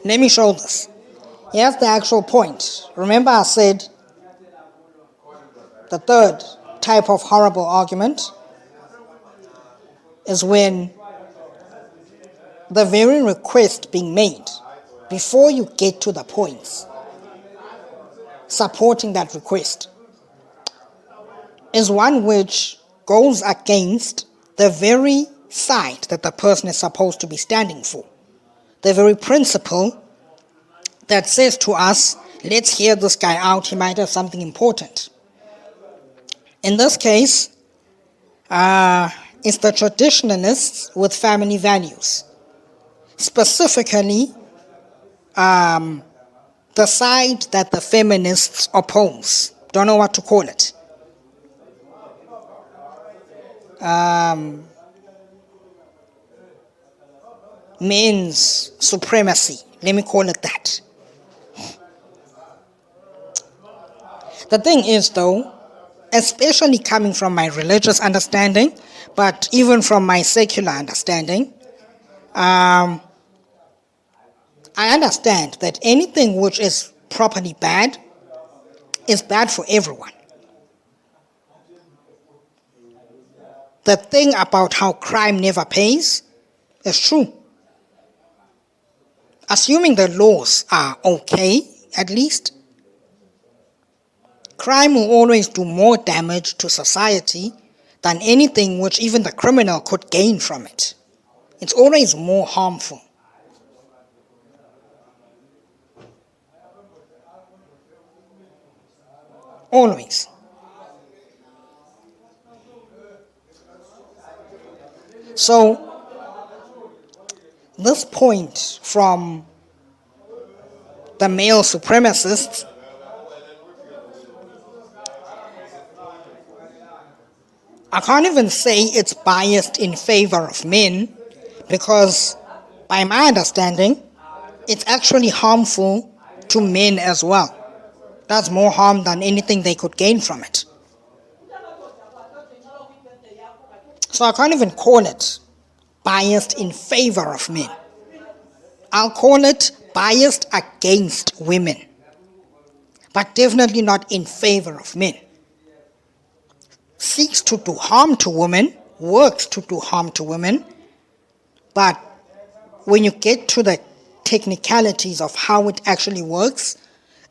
S1: Let me show this. Here's the actual point. Remember I said the third type of horrible argument is when the very request being made before you get to the points supporting that request is one which goes against the very side that the person is supposed to be standing for. The very principle that says to us, let's hear this guy out, he might have something important. In this case, it's the traditionalists with family values. Specifically, the side that the feminists oppose. Don't know what to call it. Men's supremacy. Let me call it that. The thing is, though, especially coming from my religious understanding, but even from my secular understanding, I understand that anything which is properly bad is bad for everyone. The thing about how crime never pays is true. Assuming the laws are okay, at least, crime will always do more damage to society than anything which even the criminal could gain from it. It's always more harmful. Always. So, this point from the male supremacists I can't even say it's biased in favor of men because by my understanding it's actually harmful to men as well. Does more harm than anything they could gain from it. So I can't even call it biased in favor of men. I'll call it biased against women, but definitely not in favor of men. Seeks to do harm to women, works to do harm to women, but when you get to the technicalities of how it actually works,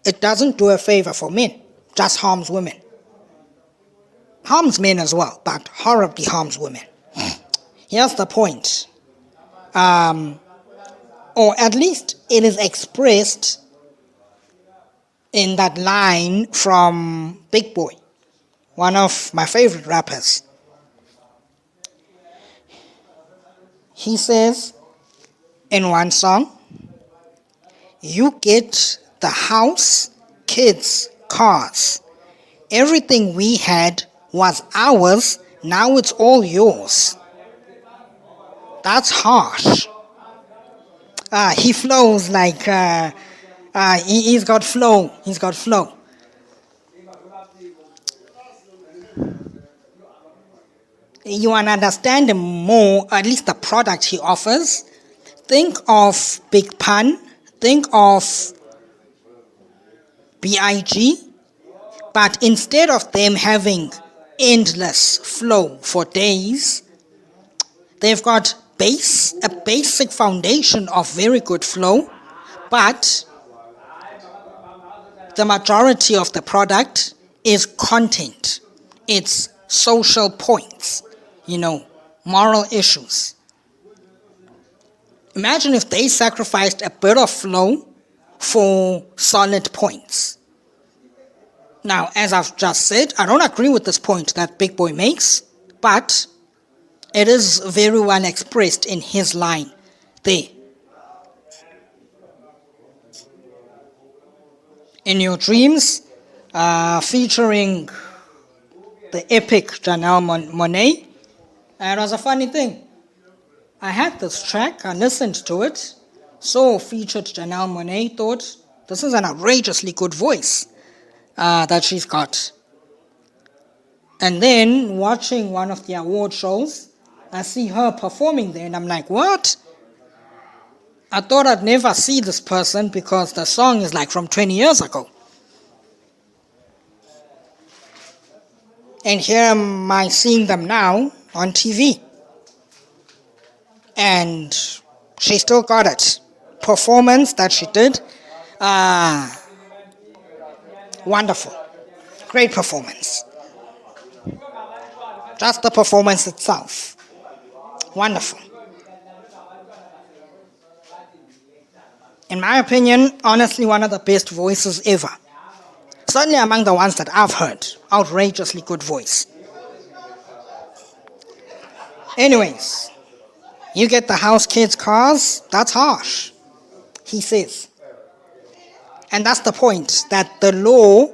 S1: it doesn't do a favor for men, just harms women. Harms men as well, but horribly harms women. Here's the point. Or at least it is expressed in that line from Big Boy, one of my favorite rappers. He says in one song, "You get the house, kids, cars. Everything we had was ours, now it's all yours." That's harsh. He flows like, he's got flow. He's got flow. You want to understand him more, at least the product he offers. Think of Big Pun. Think of B.I.G. But instead of them having endless flow for days, they've got a basic foundation of very good flow, but the majority of the product is content. It's social points, moral issues. Imagine if they sacrificed a bit of flow for solid points. Now, as I've just said, I don't agree with this point that Big Boy makes, but it is very well expressed in his line there. In Your Dreams, featuring the epic Janelle Monáe. And it was a funny thing. I had this track, I listened to it, so featured Janelle Monáe, thought this is an outrageously good voice that she's got. And then watching one of the award shows, I see her performing there and I'm like, what? I thought I'd never see this person because the song is like from 20 years ago. And here am I seeing them now on TV. And she still got it. Performance that she did, wonderful. Great performance. Just the performance itself. Wonderful. In my opinion, honestly, one of the best voices ever. Certainly among the ones that I've heard. Outrageously good voice. Anyways, you get the house, kids, cars, that's harsh, he says. And that's the point, that the law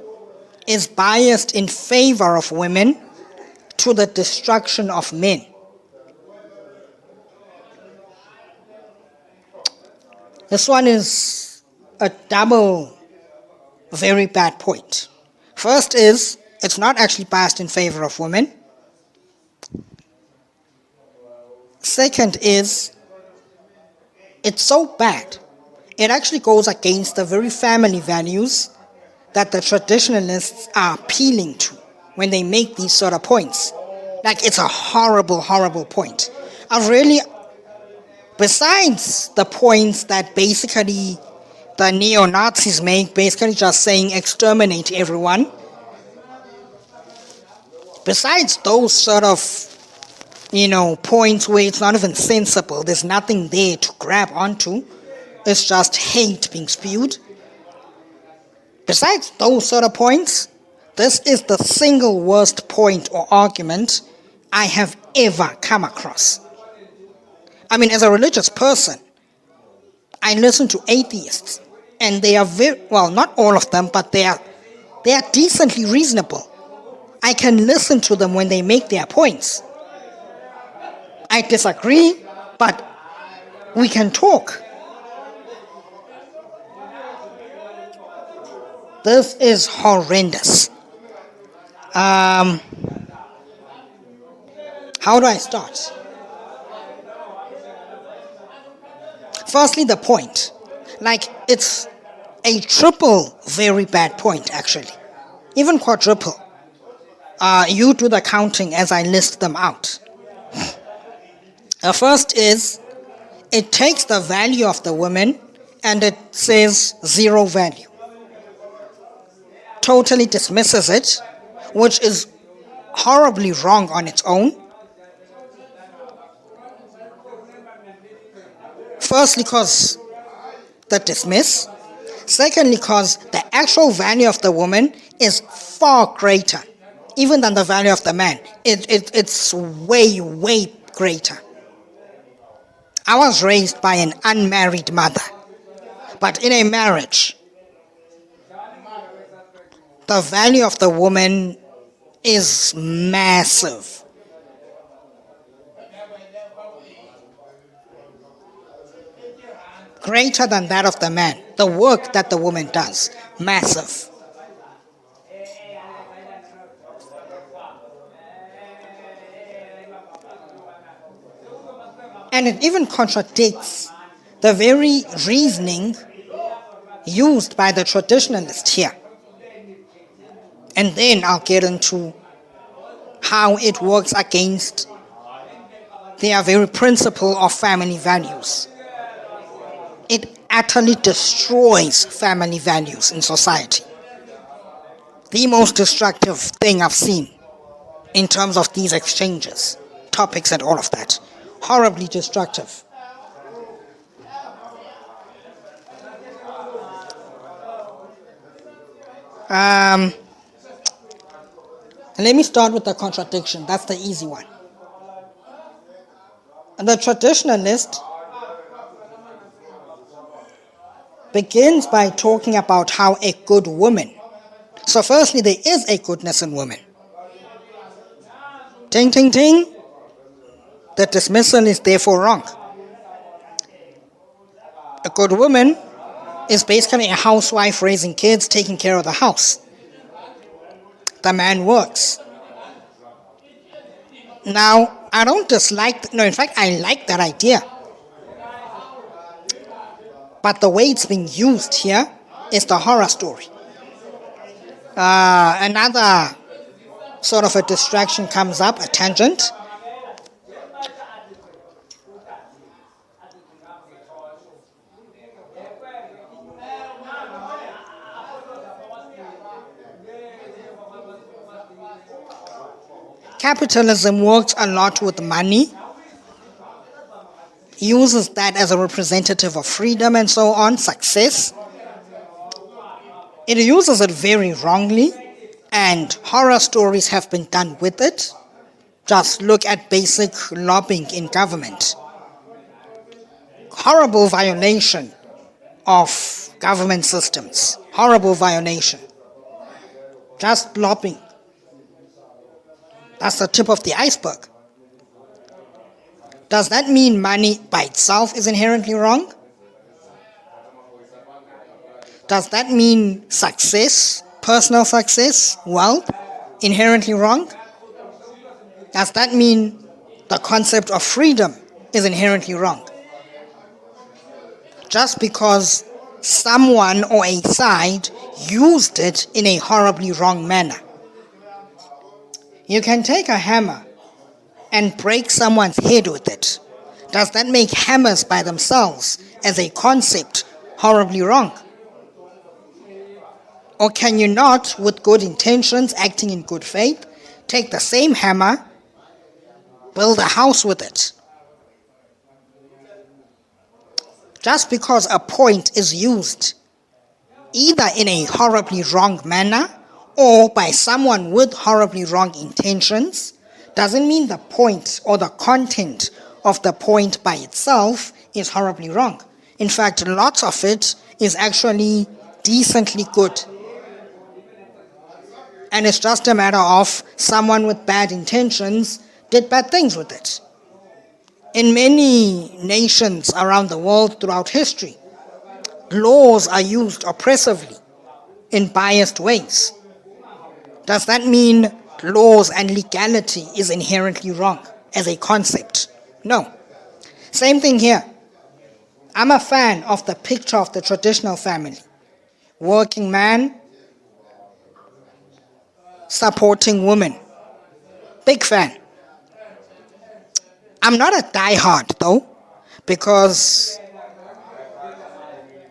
S1: is biased in favor of women to the destruction of men. This one is a double, very bad point. First is, it's not actually biased in favor of women. Second is, it's so bad, it actually goes against the very family values that the traditionalists are appealing to when they make these sort of points. Like, it's a horrible, horrible point. Besides the points that basically the neo-Nazis make, basically just saying exterminate everyone, besides those sort of, points where it's not even sensible, there's nothing there to grab onto, it's just hate being spewed. Besides those sort of points, this is the single worst point or argument I have ever come across. I mean, as a religious person, I listen to atheists, and they are not all of them, but they are decently reasonable. I can listen to them when they make their points. I disagree, but we can talk. This is horrendous. How do I start? Firstly, the point. Like, it's a triple very bad point, actually. Even quadruple. You do the counting as I list them out. The first is, it takes the value of the woman and it says zero value. Totally dismisses it, which is horribly wrong on its own. Firstly, because the dismiss. Secondly, because the actual value of the woman is far greater, even than the value of the man. It's way, way greater. I was raised by an unmarried mother, but in a marriage, the value of the woman is massive. Greater than that of the man. The work that the woman does, massive. And it even contradicts the very reasoning used by the traditionalist here. And then I'll get into how it works against their very principle of family values. It utterly destroys family values in society. The most destructive thing I've seen in terms of these exchanges, topics and all of that. Horribly destructive. Let me start with the contradiction. That's the easy one. The traditionalist begins by talking about how a good woman. So firstly, there is a goodness in women. Ting, ting, ting. The dismissal is therefore wrong. A good woman is basically a housewife raising kids, taking care of the house. The man works. Now, I don't dislike, in fact, I like that idea. But the way it's being used here is the horror story. Another sort of a distraction comes up, a tangent. Capitalism works a lot with money, uses that as a representative of freedom and so on, success. It uses it very wrongly, and horror stories have been done with it. Just look at basic lobbying in government. Horrible violation of government systems. Horrible violation. Just lobbying. That's the tip of the iceberg. Does that mean money by itself is inherently wrong? Does that mean success, personal success, wealth, inherently wrong? Does that mean the concept of freedom is inherently wrong? Just because someone or a side used it in a horribly wrong manner. You can take a hammer and break someone's head with it. Does that make hammers by themselves as a concept horribly wrong? Or can you not, with good intentions, acting in good faith, take the same hammer, build a house with it? Just because a point is used either in a horribly wrong manner or by someone with horribly wrong intentions, doesn't mean the point or the content of the point by itself is horribly wrong. In fact, lots of it is actually decently good. And it's just a matter of someone with bad intentions did bad things with it. In many nations around the world throughout history, laws are used oppressively in biased ways. Does that mean laws and legality is inherently wrong as a concept? No. Same thing here. I'm a fan of the picture of the traditional family. Working man supporting women. Big fan. I'm not a diehard though, because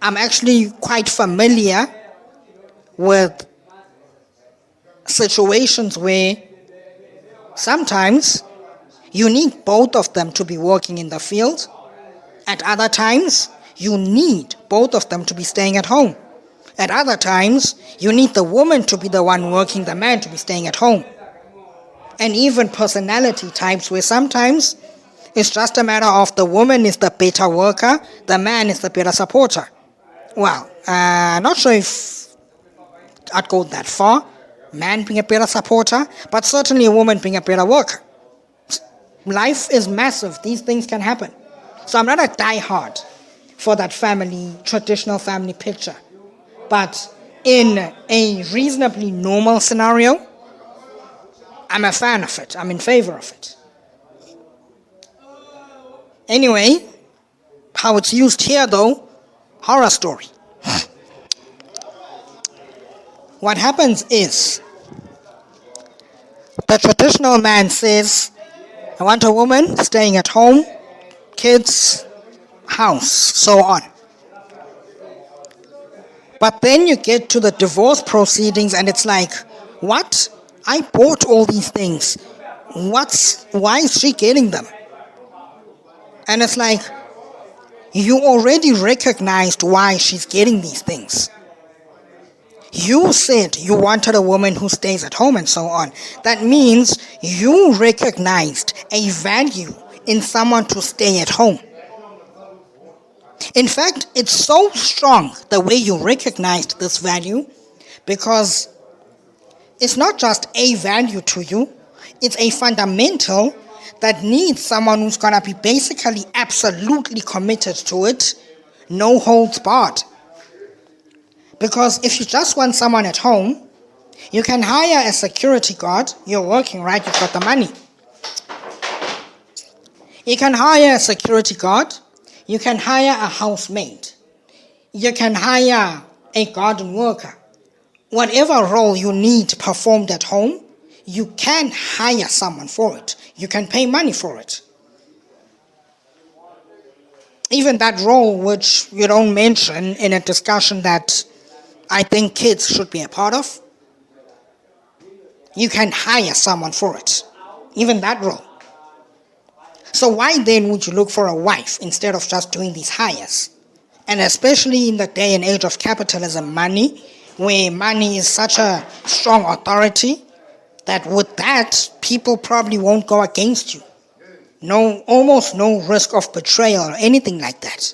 S1: I'm actually quite familiar with situations where sometimes you need both of them to be working in the field. At other times, you need both of them to be staying at home. At other times, you need the woman to be the one working, the man to be staying at home. And even personality types where sometimes it's just a matter of the woman is the better worker, the man is the better supporter. Well, not sure if I'd go that far, man being a better supporter, but certainly a woman being a better worker. Life is massive, these things can happen. So I'm not a diehard for that family, traditional family picture. But in a reasonably normal scenario, I'm a fan of it. I'm in favor of it. Anyway, how it's used here though, horror story. What happens is, the traditional man says, I want a woman staying at home, kids, house, so on. But then you get to the divorce proceedings and it's like, what? I bought all these things. Why is she getting them? And it's like, you already recognized why she's getting these things. You said you wanted a woman who stays at home and so on. That means you recognized a value in someone to stay at home. In fact, it's so strong the way you recognized this value, because it's not just a value to you, it's a fundamental that needs someone who's going to be basically absolutely committed to it, no holds barred. Because if you just want someone at home, you can hire a security guard. You're working, right? You've got the money. You can hire a security guard. You can hire a housemaid. You can hire a garden worker. Whatever role you need performed at home, you can hire someone for it. You can pay money for it. Even that role which you don't mention in a discussion that I think kids should be a part of, you can hire someone for it. Even that role. So why then would you look for a wife instead of just doing these hires? And especially in the day and age of capitalism, money, where money is such a strong authority, that with that, people probably won't go against you. Almost no risk of betrayal or anything like that.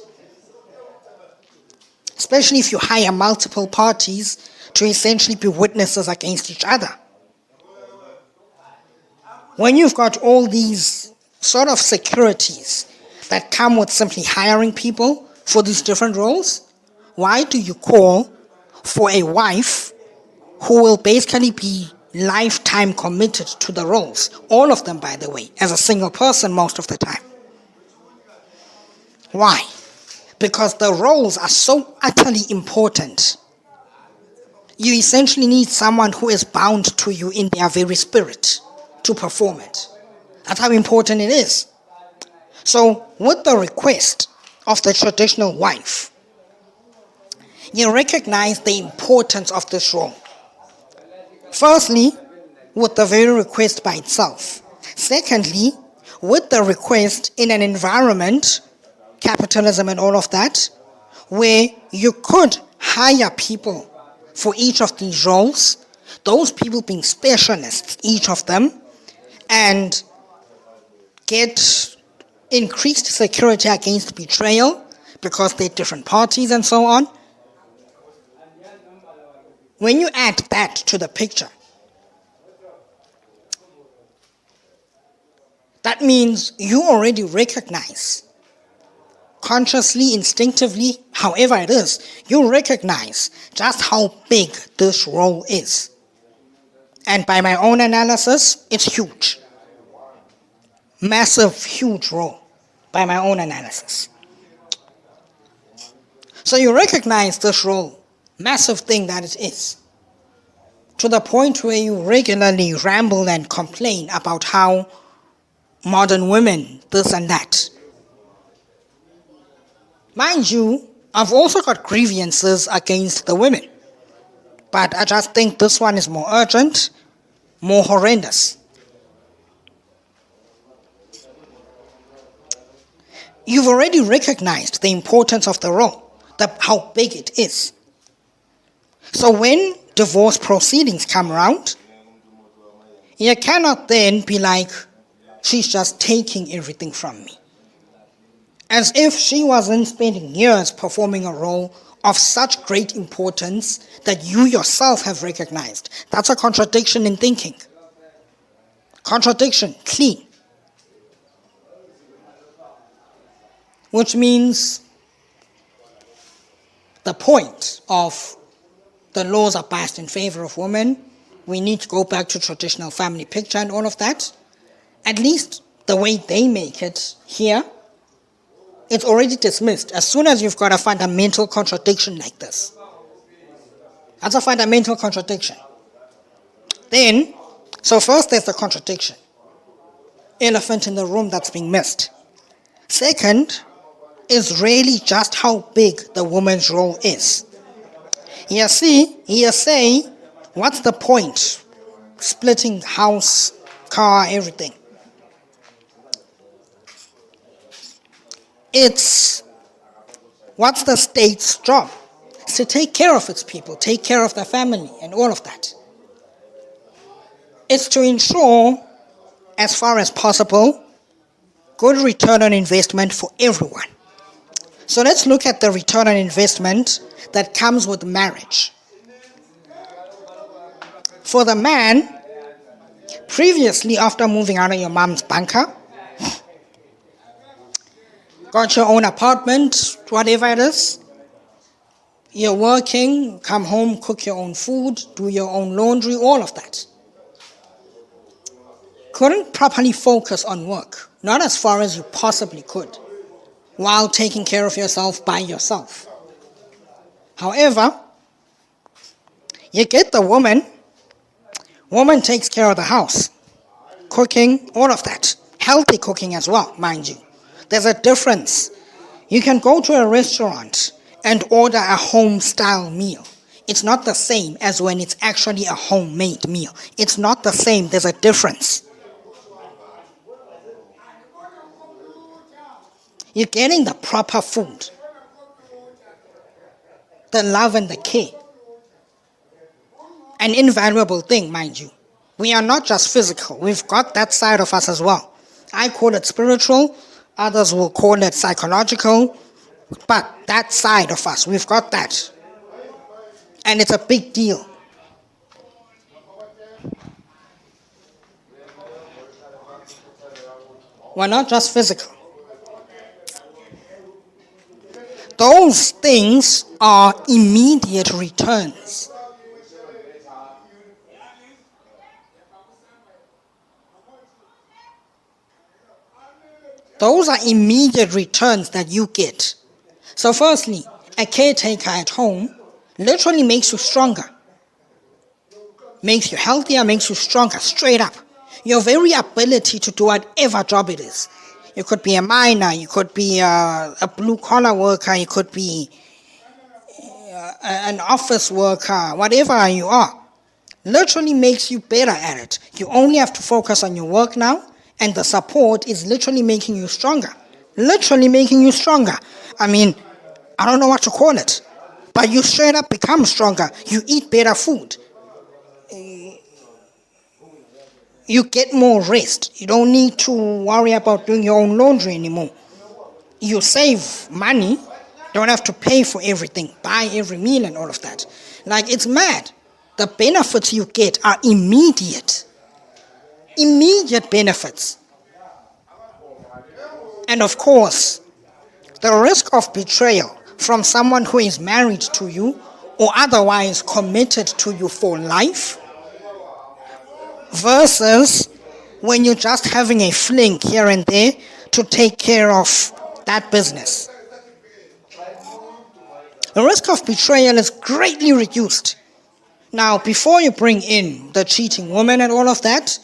S1: Especially if you hire multiple parties to essentially be witnesses against each other. When you've got all these sort of securities that come with simply hiring people for these different roles, why do you call for a wife who will basically be lifetime committed to the roles? All of them, by the way, as a single person most of the time. Why? Because the roles are so utterly important. You essentially need someone who is bound to you in their very spirit to perform it. That's how important it is. So, with the request of the traditional wife, you recognize the importance of this role. Firstly, with the very request by itself. Secondly, with the request in an environment, capitalism and all of that, where you could hire people for each of these roles, those people being specialists, each of them, and get increased security against betrayal because they're different parties and so on. When you add that to the picture, that means you already recognize, consciously, instinctively, however it is, you recognize just how big this role is. And by my own analysis, it's huge. Massive, huge role, by my own analysis. So you recognize this role, massive thing that it is, to the point where you regularly ramble and complain about how modern women, this and that. Mind you, I've also got grievances against the women, but I just think this one is more urgent, more horrendous. You've already recognized the importance of the role, how big it is. So when divorce proceedings come around, you cannot then be like, she's just taking everything from me. As if she wasn't spending years performing a role of such great importance that you yourself have recognized. That's a contradiction in thinking. Contradiction, clean. Which means the point of the laws are biased in favor of women. We need to go back to traditional family picture and all of that. At least the way they make it here, it's already dismissed as soon as you've got a fundamental contradiction like this. That's a fundamental contradiction. Then, so first there's the contradiction. Elephant in the room that's being missed. Second is really just how big the woman's role is. You see, you say, what's the point? Splitting house, car, everything. What's the state's job? It's to take care of its people, take care of their family and all of that. It's to ensure, as far as possible, good return on investment for everyone. So let's look at the return on investment that comes with marriage. For the man, previously after moving out of your mom's bunker, got your own apartment, whatever it is, you're working, come home, cook your own food, do your own laundry, all of that. Couldn't properly focus on work, not as far as you possibly could, while taking care of yourself by yourself. However, you get the woman takes care of the house, cooking, all of that. Healthy cooking as well, mind you. There's a difference. You can go to a restaurant and order a home-style meal. It's not the same as when it's actually a homemade meal. It's not the same. There's a difference. You're getting the proper food, the love and the care. An invaluable thing, mind you. We are not just physical. We've got that side of us as well. I call it spiritual. Others will call it psychological. But that side of us, we've got that. And it's a big deal. We're not just physical. Those things are immediate returns. Those are immediate returns that you get. So firstly, a caretaker at home literally makes you stronger. Makes you healthier, makes you stronger, straight up. Your very ability to do whatever job it is. You could be a miner, you could be a blue-collar worker, you could be an office worker, whatever you are. Literally makes you better at it. You only have to focus on your work now, and the support is literally making you stronger. Literally making you stronger. I mean, I don't know what to call it, but you straight up become stronger. You eat better food. You get more rest. You don't need to worry about doing your own laundry anymore. You save money. Don't have to pay for everything, buy every meal and all of that. Like, it's mad. The benefits you get are immediate. Immediate benefits. And of course, the risk of betrayal from someone who is married to you or otherwise committed to you for life versus when you're just having a fling here and there to take care of that business. The risk of betrayal is greatly reduced. Now, before you bring in the cheating woman and all of that,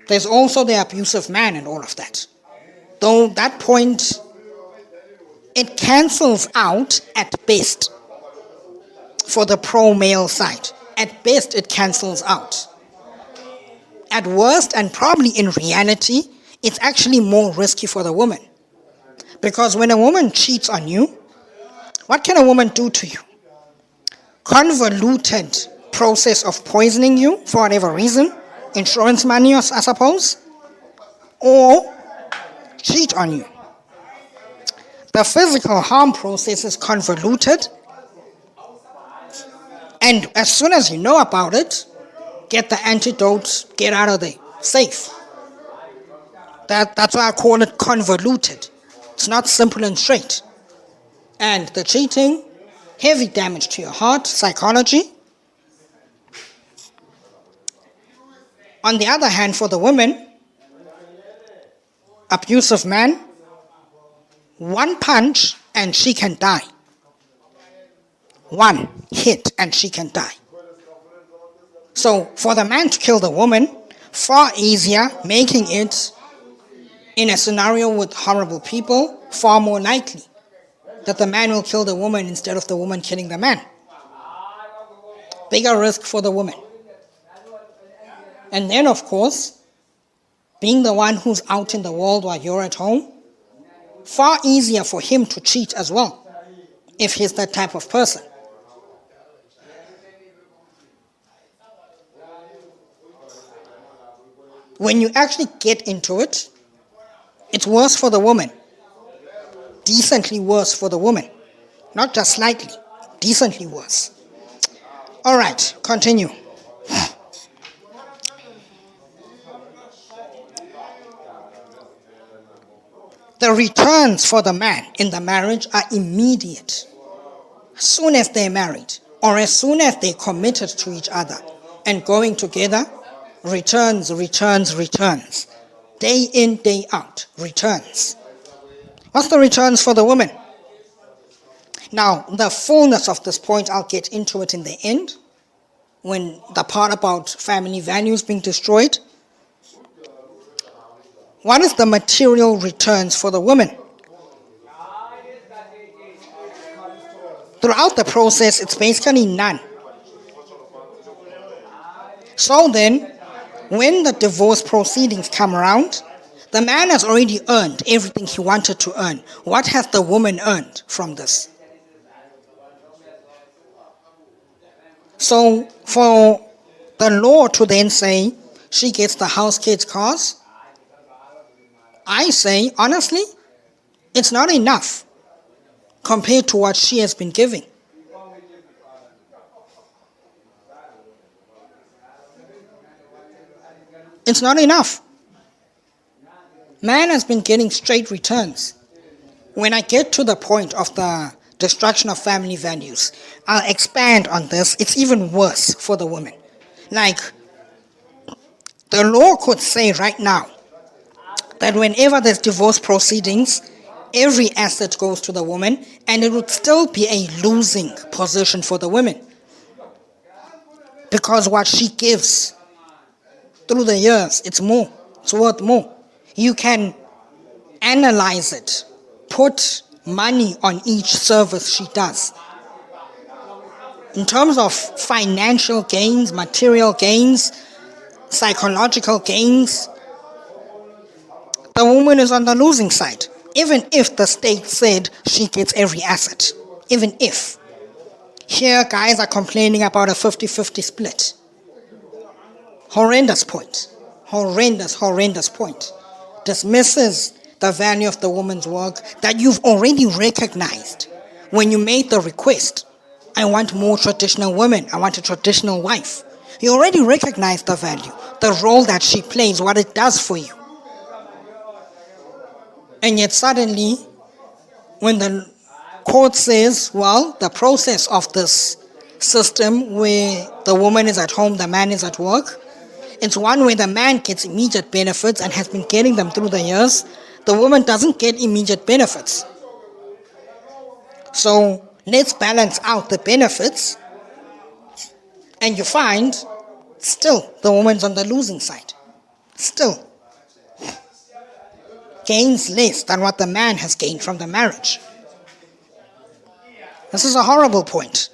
S1: there's also the abusive man and all of that. Though that point, it cancels out at best for the pro-male side. At best, it cancels out. At worst, and probably in reality, it's actually more risky for the woman. Because when a woman cheats on you, what can a woman do to you? Convoluted process of poisoning you for whatever reason, insurance money, I suppose, or cheat on you. The physical harm process is convoluted, and as soon as you know about it, get the antidote, get out of there, safe. That's why I call it convoluted. It's not simple and straight. And the cheating, heavy damage to your heart, psychology. On the other hand, for the women, abusive man, one punch and she can die. One hit and she can die. So for the man to kill the woman, far easier, making it in a scenario with horrible people, far more likely that the man will kill the woman instead of the woman killing the man. Bigger risk for the woman. And then, of course, being the one who's out in the world while you're at home, far easier for him to cheat as well, if he's that type of person. When you actually get into it, it's worse for the woman. Decently worse for the woman. Not just slightly, decently worse. All right, continue. The returns for the man in the marriage are immediate. As soon as they're married, or as soon as they're committed to each other and going together, returns. Day in, day out, returns. What's the returns for the woman? Now, the fullness of this point, I'll get into it in the end, when the part about family values being destroyed. What is the material returns for the woman? Throughout the process, it's basically none. So then, when the divorce proceedings come around, the man has already earned everything he wanted to earn. What has the woman earned from this? So for the law to then say she gets the house, kids, cars, I say, honestly, it's not enough compared to what she has been giving. It's not enough. Man has been getting straight returns. When I get to the point of the destruction of family values, I'll expand on this. It's even worse for the woman. Like, the law could say right now that whenever there's divorce proceedings, every asset goes to the woman, and it would still be a losing position for the women. Because what she gives through the years, it's more. It's worth more. You can analyze it, put money on each service she does. In terms of financial gains, material gains, psychological gains, the woman is on the losing side. Even if the state said she gets every asset. Even if. Here, guys are complaining about a 50-50 split. Horrendous point. Horrendous point. Dismisses the value of the woman's work that you've already recognized when you made the request. I want more traditional women. I want a traditional wife. You already recognize the value, the role that she plays, what it does for you. And yet suddenly, when the court says, well, the process of this system where the woman is at home, the man is at work, it's one where the man gets immediate benefits and has been getting them through the years. The woman doesn't get immediate benefits. So Let's balance out the benefits, and you find still the woman's on the losing side. Still gains less than what the man has gained from the marriage. This is a horrible point.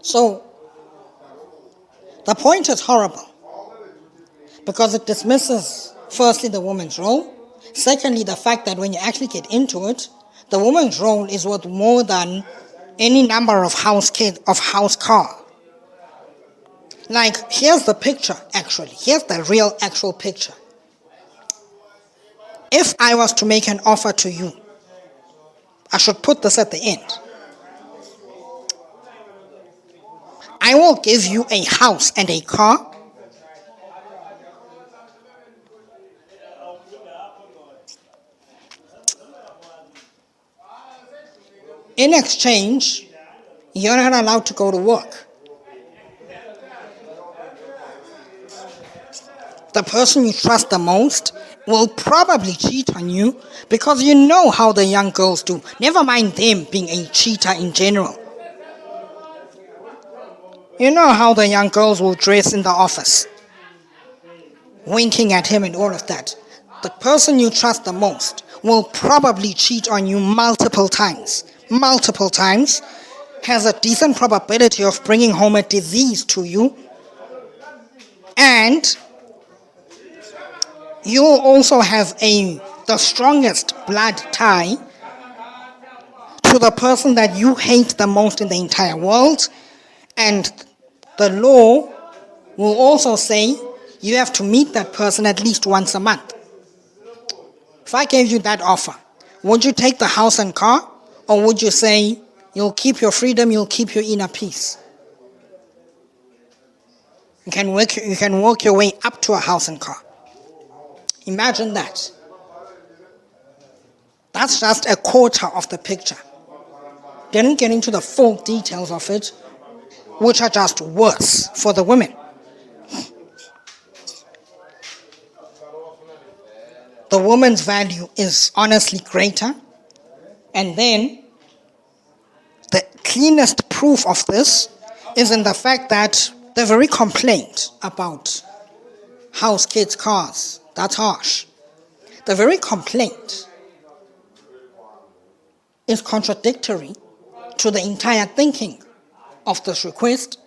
S1: So, the point is horrible because it dismisses, firstly, the woman's role. Secondly, the fact that when you actually get into it, the woman's role is worth more than any number of house car. Like, here's the picture, actually. Here's the real, actual picture. If I was to make an offer to you, I should put this at the end. I will give you a house and a car. In exchange, you're not allowed to go to work. The person you trust the most will probably cheat on you because you know how the young girls do. Never mind them being a cheater in general. You know how the young girls will dress in the office, winking at him and all of that. The person you trust the most will probably cheat on you multiple times, has a decent probability of bringing home a disease to you, and you also have the strongest blood tie to the person that you hate the most in the entire world, and the law will also say you have to meet that person at least once a month. If I gave you that offer, would you take the house and car, or would you say you'll keep your freedom, you'll keep your inner peace? You can work your way up to a house and car. Imagine that. That's just a quarter of the picture. Didn't get into the full details of it, which are just worse for the women. The woman's value is honestly greater. And then, the cleanest proof of this is in the fact that the very complaint about house, kids, cars, that's harsh. The very complaint is contradictory to the entire thinking of this request,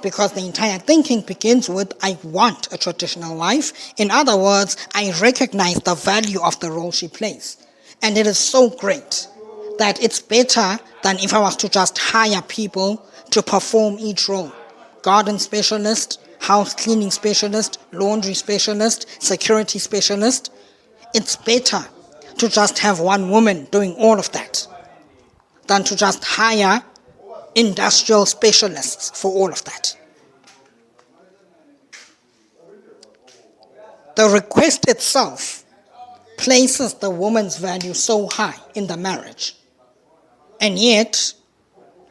S1: because the entire thinking begins with, I want a traditional wife. In other words, I recognize the value of the role she plays. And it is so great that it's better than if I was to just hire people to perform each role. Garden specialist, house cleaning specialist, laundry specialist, security specialist. It's better to just have one woman doing all of that than to just hire industrial specialists for all of that. The request itself places the woman's value so high in the marriage. And yet,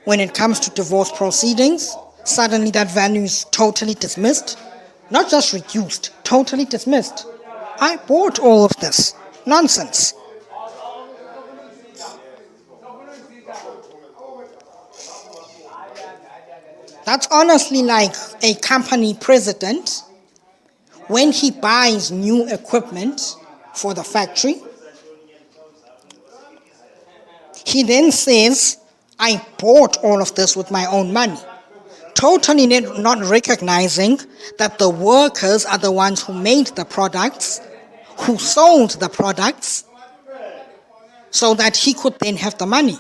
S1: when it comes to divorce proceedings, suddenly that value is totally dismissed. Not just reduced, totally dismissed. I bought all of this. Nonsense. That's honestly like a company president when he buys new equipment for the factory. He then says, I bought all of this with my own money. Totally not recognizing that the workers are the ones who made the products, who sold the products, so that he could then have the money.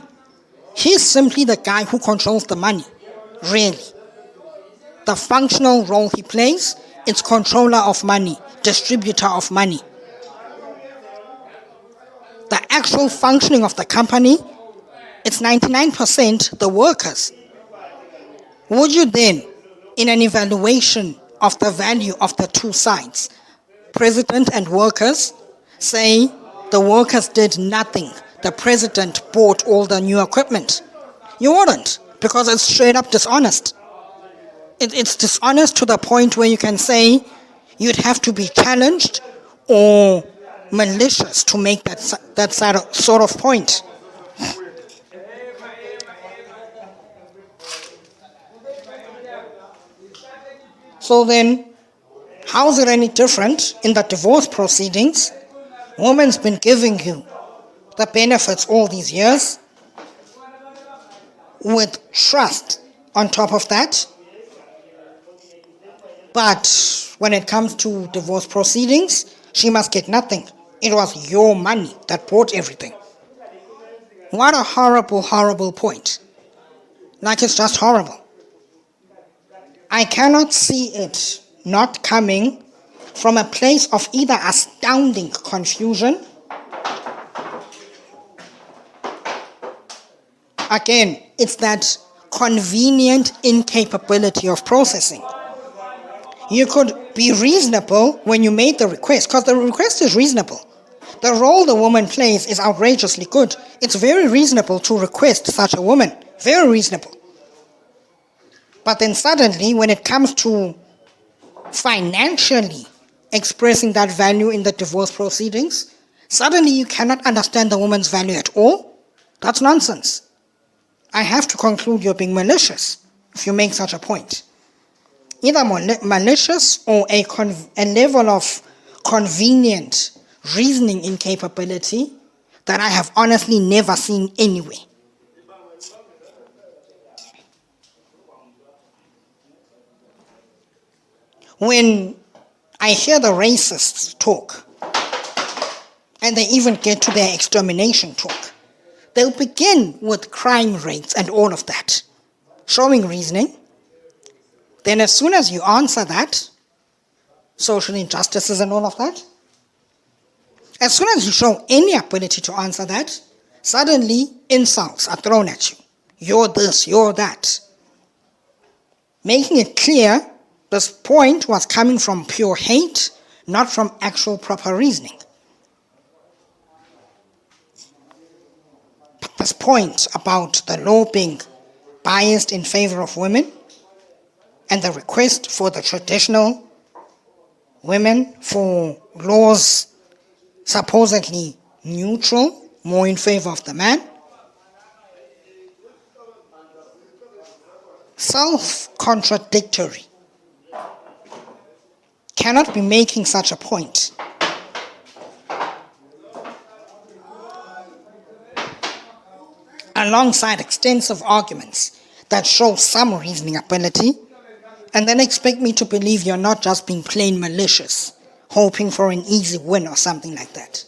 S1: He's simply the guy who controls the money, really. The functional role he plays, it's controller of money, distributor of money. The actual functioning of the company, it's 99% the workers. Would you then, in an evaluation of the value of the two sides, president and workers, say the workers did nothing the president bought all the new equipment. You wouldn't, because it's straight up dishonest. It's dishonest to the point where you can say you'd have to be challenged or malicious to make that sort of point. So then, how is it any different in the divorce proceedings? Woman's been giving you the benefits all these years with trust on top of that. But when it comes to divorce proceedings, she must get nothing. It was your money that bought everything. What a horrible, horrible point. Like, it's just horrible. I cannot see it not coming from a place of either astounding confusion. Again, it's that convenient incapability of processing. You could be reasonable when you made the request, because the request is reasonable. The role the woman plays is outrageously good. It's very reasonable to request such a woman. Very reasonable. But then suddenly, when it comes to financially expressing that value in the divorce proceedings, suddenly you cannot understand the woman's value at all. That's nonsense. I have to conclude you're being malicious if you make such a point. Either malicious or a level of convenient reasoning incapability that I have honestly never seen anywhere. When I hear the racists talk, and they even get to their extermination talk, they'll begin with crime rates and all of that, showing reasoning. Then as soon as you answer that, social injustices and all of that, as soon as you show any ability to answer that, suddenly insults are thrown at you. You're this, you're that. Making it clear this point was coming from pure hate, not from actual proper reasoning. But this point about the law being biased in favor of women and the request for the traditional women for laws supposedly neutral, more in favor of the man, self-contradictory. Cannot be making such a point. Alongside extensive arguments that show some reasoning ability, and then expect me to believe you're not just being plain malicious, hoping for an easy win or something like that.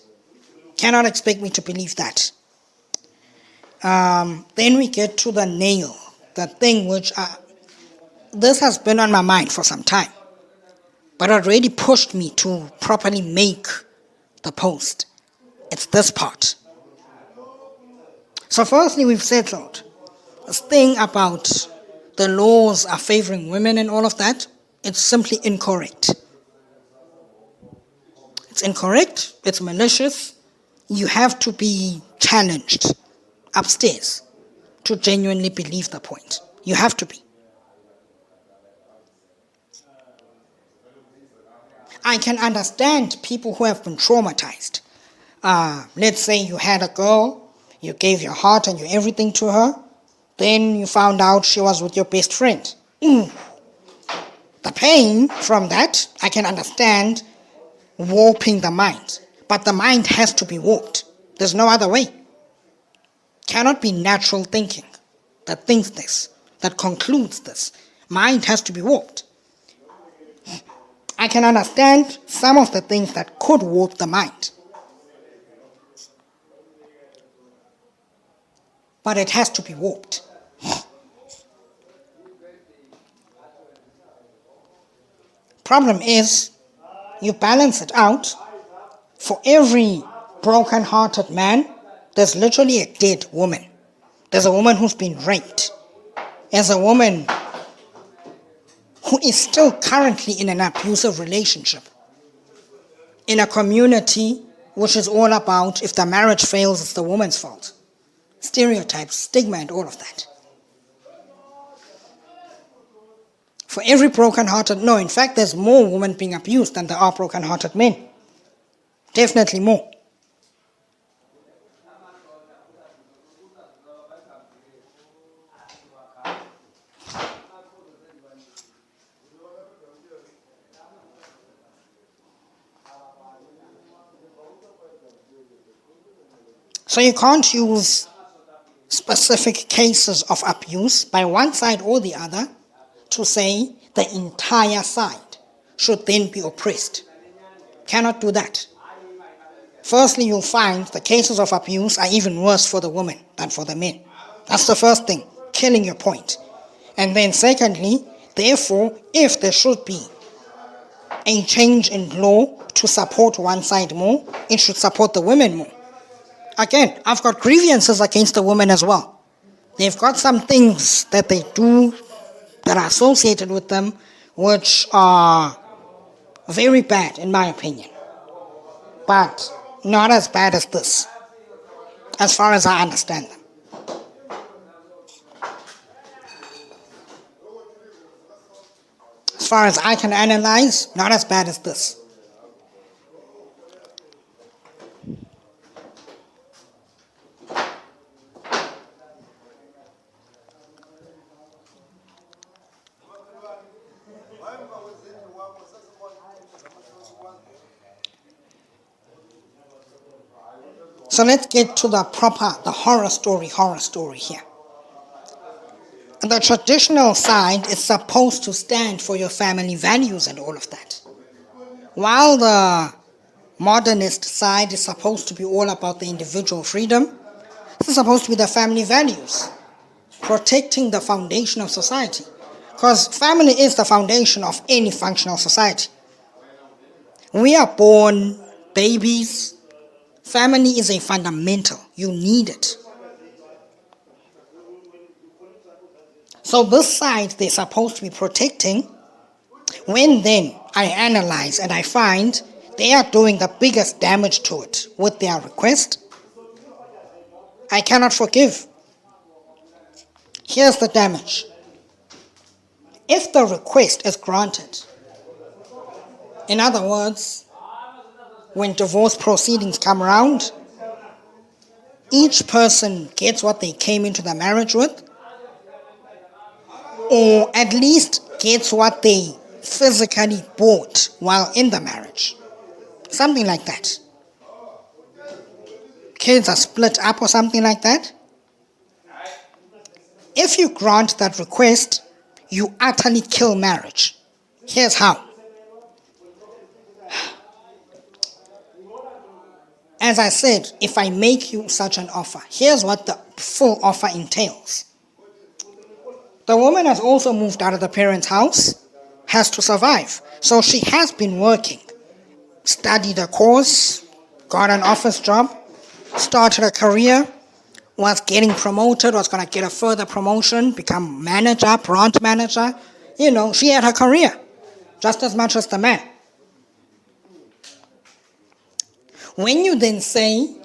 S1: Cannot expect me to believe that. Then we get to the nail, the thing which this has been on my mind for some time, but it really pushed me to properly make the post. It's this part. So firstly, we've settled this thing about the laws are favoring women and all of that. It's simply incorrect. It's incorrect. It's malicious. You have to be challenged upstairs to genuinely believe the point. You have to be. I can understand people who have been traumatized. Let's say you had a girl, you gave your heart and your everything to her, then you found out she was with your best friend. The pain from that, I can understand warping the mind. But the mind has to be warped. There's no other way. Cannot be natural thinking that thinks this, that concludes this. Mind has to be warped. I can understand some of the things that could warp the mind. But it has to be warped. Problem is, you balance it out. For every broken-hearted man, there's literally a dead woman. There's a woman who's been raped. There's a woman who is still currently in an abusive relationship in a community which is all about if the marriage fails, it's the woman's fault. Stereotypes, stigma, and all of that. For every broken-hearted, no, in fact, there's more women being abused than there are broken-hearted men. Definitely more. So you can't use specific cases of abuse by one side or the other to say the entire side should then be oppressed. Cannot do that. Firstly, you'll find the cases of abuse are even worse for the women than for the men. That's the first thing, killing your point. And then secondly, therefore, if there should be a change in law to support one side more, it should support the women more. Again, I've got grievances against the women as well. They've got some things that they do that are associated with them which are very bad in my opinion. But not as bad as this, as far as I understand them. As far as I can analyze, not as bad as this. So let's get to the horror story here. The traditional side is supposed to stand for your family values and all of that. While the modernist side is supposed to be all about the individual freedom, this is supposed to be the family values, protecting the foundation of society. Because family is the foundation of any functional society. We are born babies. Family is a fundamental. You need it. So this side they're supposed to be protecting. When then I analyze and I find they are doing the biggest damage to it with their request, I cannot forgive. Here's the damage. If the request is granted, in other words, when divorce proceedings come around, each person gets what they came into the marriage with, or at least gets what they physically bought while in the marriage. Something like that. Kids are split up or something like that. If you grant that request, you utterly kill marriage. Here's how. As I said, if I make you such an offer, here's what the full offer entails. The woman has also moved out of the parents' house, has to survive. So she has been working, studied a course, got an office job, started a career, was getting promoted, was going to get a further promotion, become manager, branch manager. She had her career, just as much as the man. When you then say,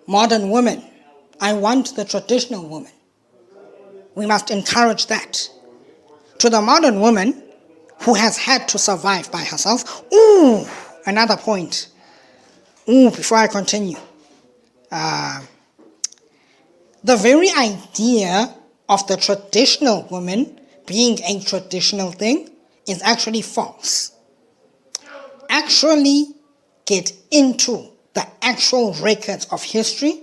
S1: modern women, I want the traditional woman, we must encourage that. To the modern woman who has had to survive by herself, another point. Before I continue. The very idea of the traditional woman being a traditional thing is actually false. Actually, get into the actual records of history.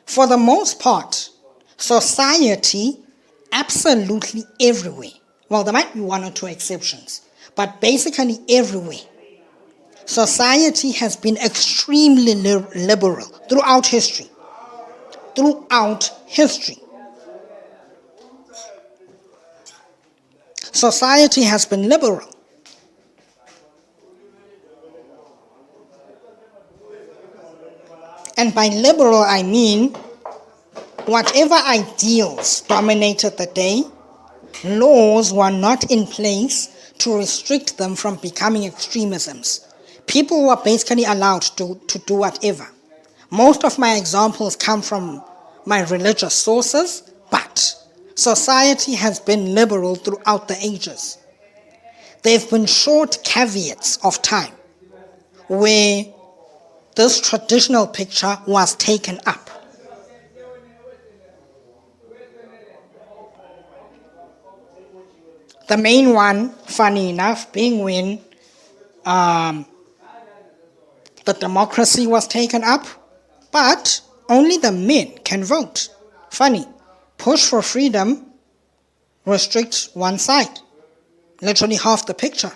S1: For the most part, society, absolutely everywhere, well, there might be one or two exceptions, but basically everywhere, society has been extremely liberal throughout history. Society has been liberal. And by liberal, I mean whatever ideals dominated the day, laws were not in place to restrict them from becoming extremisms, People were basically allowed to do whatever. Most of my examples come from my religious sources, but society has been liberal throughout the ages. There have been short caveats of time where this traditional picture was taken up. The main one, funny enough, being when the democracy was taken up, but only the men can vote. Funny. Push for freedom, restrict one side. Literally half the picture.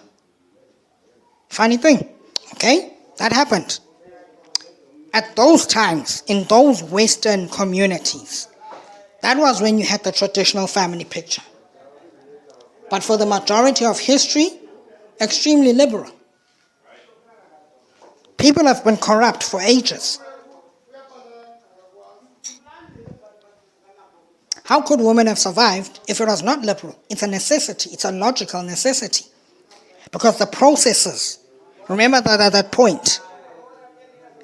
S1: Funny thing. Okay? That happened. At those times, in those Western communities, that was when you had the traditional family picture. But for the majority of history, extremely liberal. People have been corrupt for ages. How could women have survived if it was not liberal? It's a necessity. It's a logical necessity. Because the processes, remember that point,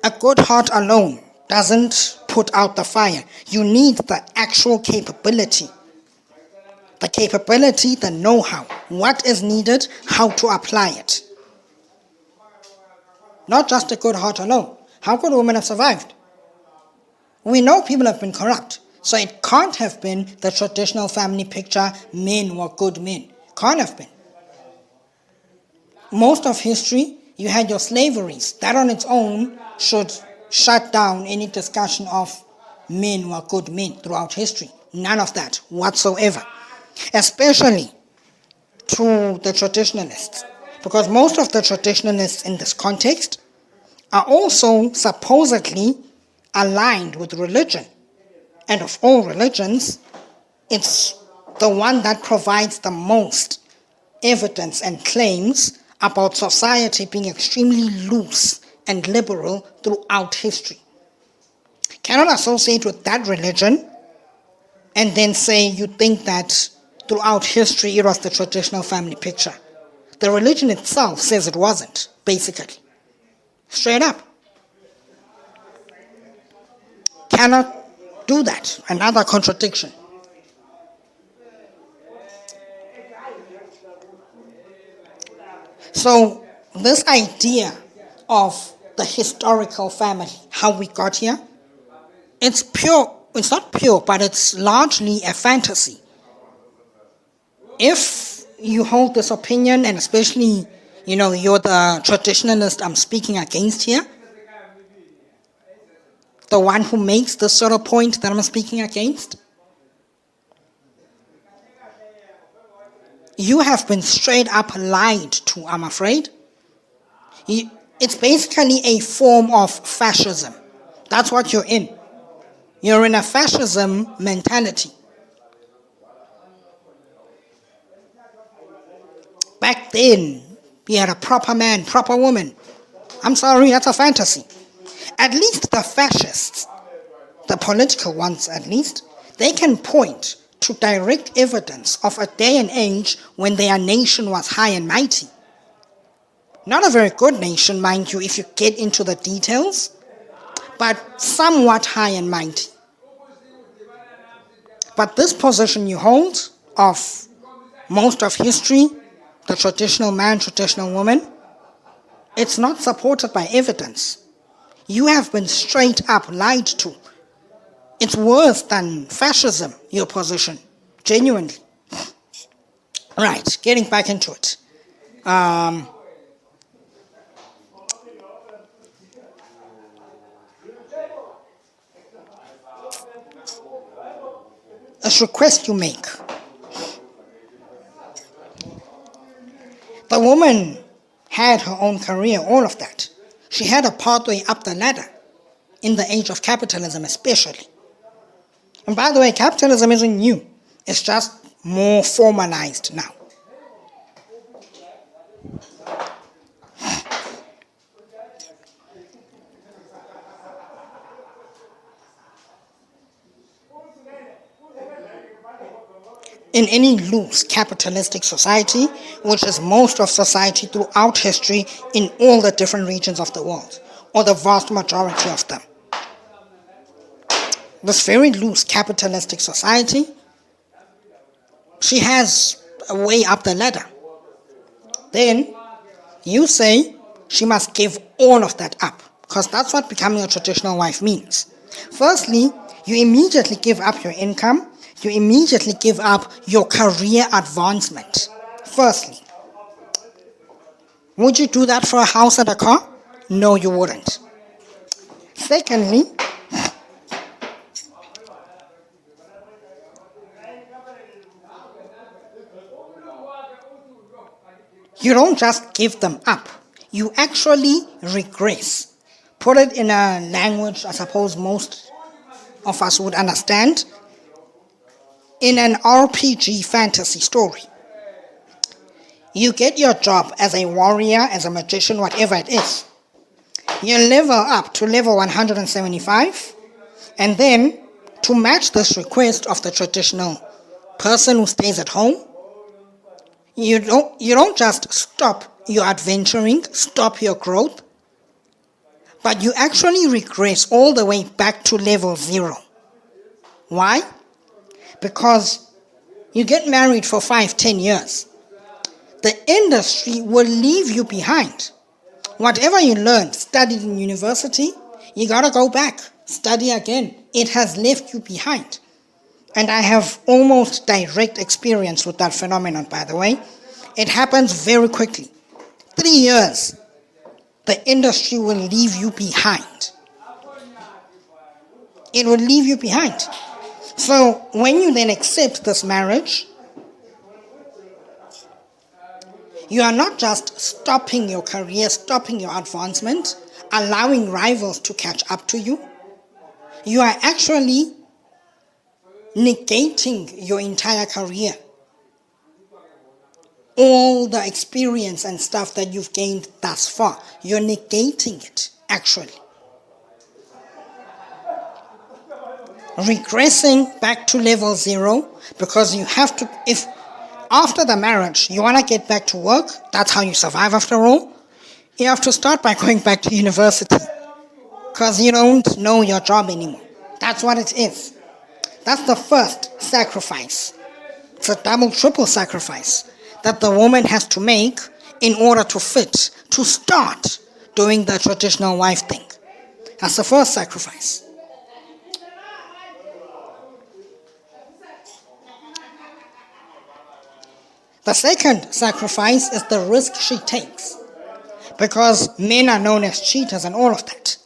S1: a good heart alone doesn't put out the fire. You need the actual capability. The capability, the know-how, what is needed, how to apply it. Not just a good heart alone. How could women have survived? We know people have been corrupt. So it can't have been the traditional family picture, men were good men. Can't have been. Most of history, you had your slaveries. That on its own should shut down any discussion of men were good men throughout history. None of that whatsoever. Especially to the traditionalists. Because most of the traditionalists in this context are also supposedly aligned with religion. And of all religions, it's the one that provides the most evidence and claims about society being extremely loose and liberal throughout history. Cannot associate with that religion and then say you think that throughout history it was the traditional family picture. The religion itself says it wasn't, basically. Straight up. Cannot do that. Another contradiction. So this idea of the historical family, how we got here, it's not pure, but it's largely a fantasy. If you hold this opinion, and especially, you're the traditionalist I'm speaking against here, the one who makes this sort of point that I'm speaking against, you have been straight up lied to, I'm afraid. It's basically a form of fascism. That's what you're in. You're in a fascism mentality. Back then, you had a proper man, proper woman. I'm sorry, that's a fantasy. At least the fascists, the political ones at least, they can point to direct evidence of a day and age when their nation was high and mighty. Not a very good nation, mind you, if you get into the details, but somewhat high and mighty. But this position you hold of most of history, the traditional man, traditional woman, it's not supported by evidence. You have been straight up lied to. It's worse than fascism, your position. Genuinely. Right, getting back into it. A request you make. The woman had her own career, all of that. She had a pathway up the ladder in the age of capitalism especially. And by the way, capitalism isn't new. It's just more formalized now. in any loose capitalistic society, which is most of society throughout history in all the different regions of the world, or the vast majority of them. This very loose capitalistic society, she has a way up the ladder. Then you say she must give all of that up, because that's what becoming a traditional wife means. Firstly, you immediately give up your income, you immediately give up your career advancement. Firstly, would you do that for a house and a car? No, you wouldn't. Secondly, you don't just give them up, you actually regress. Put it in a language I suppose most of us would understand. In an RPG fantasy story, you get your job as a warrior, as a magician, whatever it is. You level up to level 175, and then to match this request of the traditional person who stays at home, you don't just stop your adventuring, stop your growth, but you actually regress all the way back to level 0. Why? Because you get married for 5-10 years. The industry will leave you behind. Whatever you learned, studied in university, you gotta go back, study again. It has left you behind. And I have almost direct experience with that phenomenon, by the way. It happens very quickly. 3 years, the industry will leave you behind. It will leave you behind. So when you then accept this marriage, you are not just stopping your career, stopping your advancement, allowing rivals to catch up to you. You are actually negating your entire career. All the experience and stuff that you've gained thus far, you're negating it, actually. Regressing back to level 0, because you have to, if after the marriage you want to get back to work, that's how you survive after all, you have to start by going back to university, because you don't know your job anymore. That's what it is. That's the first sacrifice. It's a double, triple sacrifice that the woman has to make in order to fit, to start doing the traditional wife thing. That's the first sacrifice. The second sacrifice is the risk she takes, because men are known as cheaters and all of that.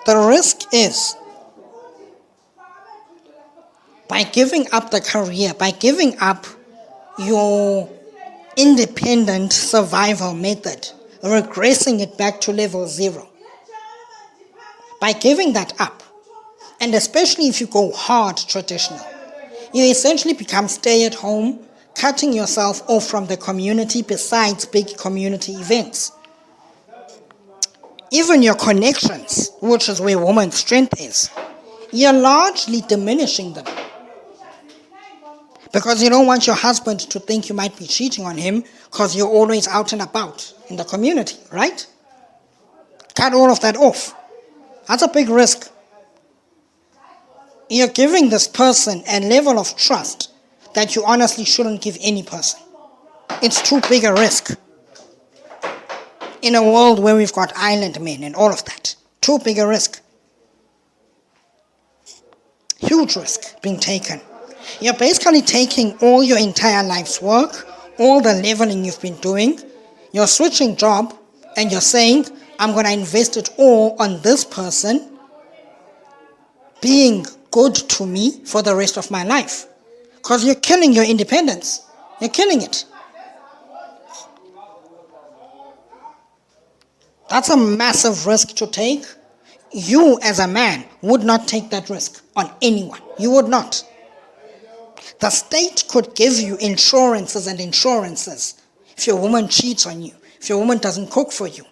S1: The risk is, by giving up the career, by giving up your independent survival method, regressing it back to level 0, by giving that up, and especially if you go hard traditional, you essentially become stay-at-home, cutting yourself off from the community besides big community events. Even your connections, which is where woman's strength is, you're largely diminishing them. Because you don't want your husband to think you might be cheating on him because you're always out and about in the community, right? Cut all of that off. That's a big risk. You're giving this person a level of trust that you honestly shouldn't give any person. It's too big a risk. In a world where we've got island men and all of that. Too big a risk. Huge risk being taken. You're basically taking all your entire life's work, all the leveling you've been doing, you're switching job, and you're saying, I'm going to invest it all on this person being good to me for the rest of my life. Because you're killing your independence. You're killing it. That's a massive risk to take. You as a man would not take that risk on anyone. You would not. The state could give you insurances and insurances. If your woman cheats on you, if your woman doesn't cook for you,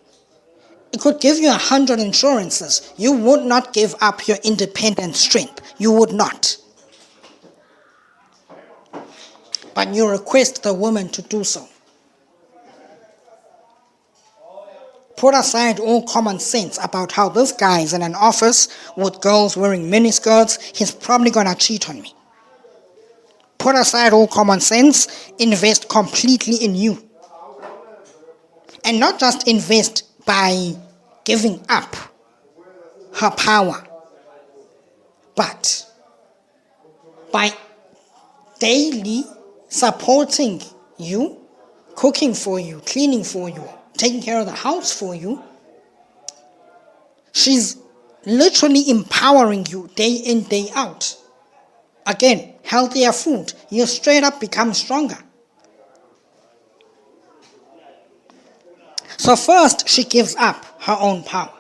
S1: it could give you 100 insurances. You would not give up your independent strength. You would not. But you request the woman to do so. Put aside all common sense about how this guy is in an office with girls wearing miniskirts. He's probably going to cheat on me. Put aside all common sense. Invest completely in you. And not just invest by giving up her power, but by daily supporting you, cooking for you, cleaning for you, taking care of the house for you. She's literally empowering you day in, day out. Again, healthier food. You straight up become stronger. So first, she gives up her own power.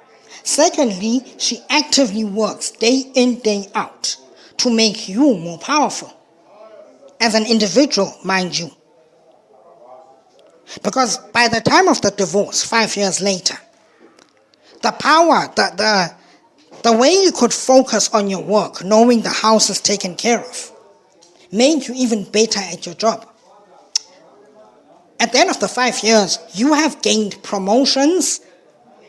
S1: Secondly, she actively works day in, day out to make you more powerful. As an individual, mind you. Because by the time of the divorce, 5 years later, the power, the way you could focus on your work, knowing the house is taken care of, made you even better at your job. At the end of the 5 years, you have gained promotions,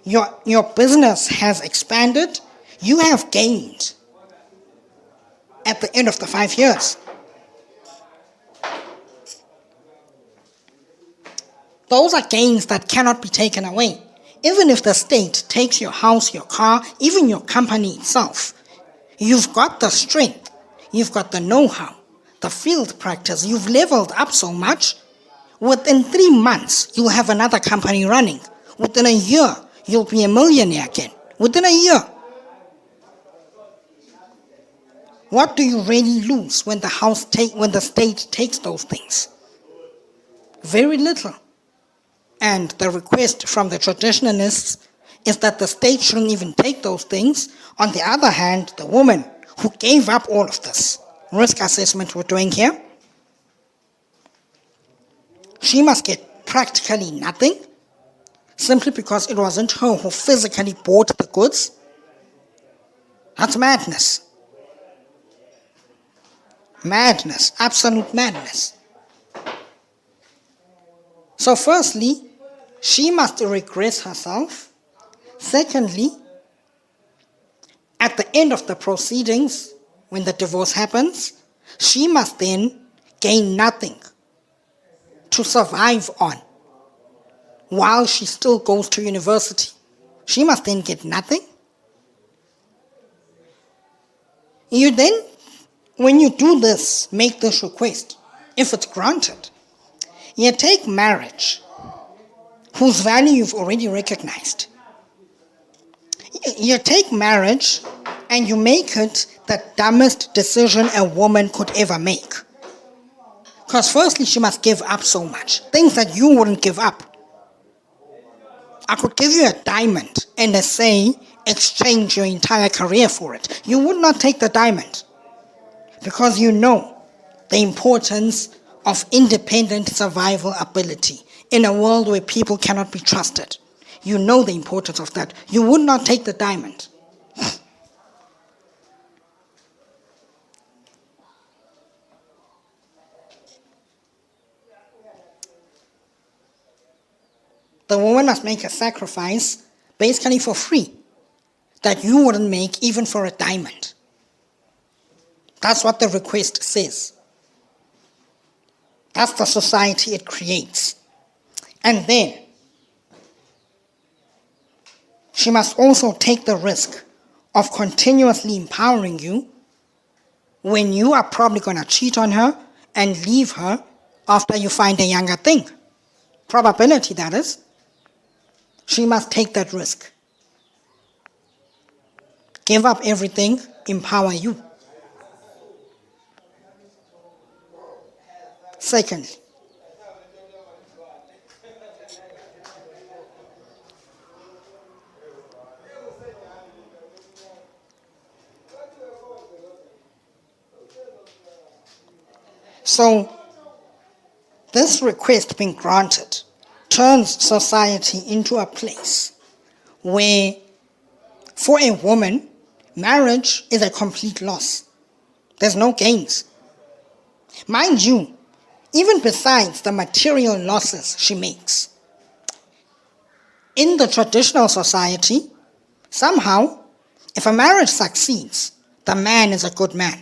S1: your business has expanded, you have gained at the end of the 5 years. Those are gains that cannot be taken away. Even if the state takes your house, your car, even your company itself, you've got the strength, you've got the know-how, the field practice, you've leveled up so much. Within 3 months, you'll have another company running. Within a year, you'll be a millionaire again. Within a year. What do you really lose when the state takes those things? Very little. And the request from the traditionalists is that the state shouldn't even take those things. On the other hand, the woman who gave up all of this risk assessment we're doing here, she must get practically nothing simply because it wasn't her who physically bought the goods. That's madness. Madness, absolute madness. So firstly, she must regress herself. Secondly, at the end of the proceedings, when the divorce happens, she must then gain nothing to survive on while she still goes to university. She must then get nothing. You then, when you do this, make this request, if it's granted, you take marriage, whose value you've already recognized. You take marriage and you make it the dumbest decision a woman could ever make. Because firstly, she must give up so much. Things that you wouldn't give up. I could give you a diamond and say, exchange your entire career for it. You would not take the diamond. Because you know the importance of independent survival ability in a world where people cannot be trusted. You know the importance of that. You would not take the diamond. The woman must make a sacrifice basically for free that you wouldn't make even for a diamond. That's what the request says. That's the society it creates. And then, she must also take the risk of continuously empowering you when you are probably going to cheat on her and leave her after you find a younger thing. Probability, that is. She must take that risk. Give up everything, empower you. Secondly, so this request being granted turns society into a place where, for a woman, marriage is a complete loss. There's no gains. Mind you, even besides the material losses she makes, in the traditional society, somehow, if a marriage succeeds, the man is a good man.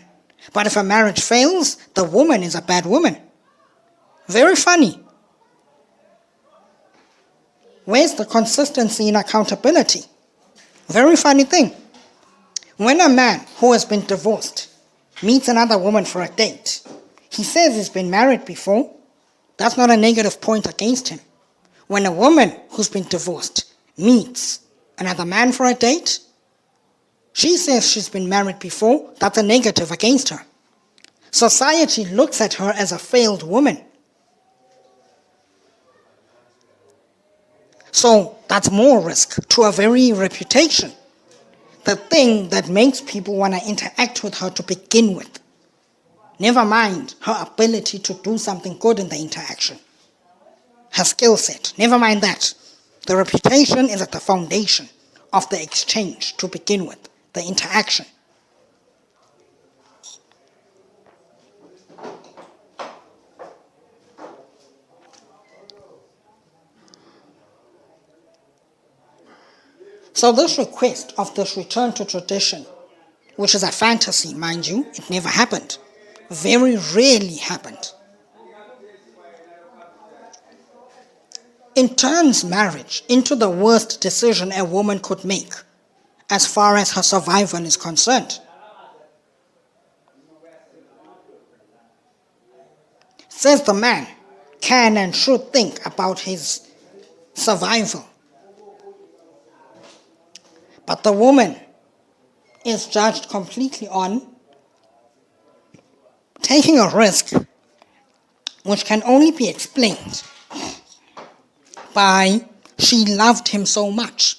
S1: But if a marriage fails, the woman is a bad woman. Very funny. Where's the consistency in accountability? Very funny thing. When a man who has been divorced meets another woman for a date, he says he's been married before. That's not a negative point against him. When a woman who's been divorced meets another man for a date, she says she's been married before. That's a negative against her. Society looks at her as a failed woman. So that's more risk to her very reputation. The thing that makes people want to interact with her to begin with. Never mind her ability to do something good in the interaction. Her skill set. Never mind that. The reputation is at the foundation of the exchange to begin with, the interaction. So this request of this return to tradition, which is a fantasy, mind you, it never happened. Very rarely happened. It turns marriage into the worst decision a woman could make as far as her survival is concerned. Says the man can and should think about his survival. But the woman is judged completely on taking a risk which can only be explained by she loved him so much.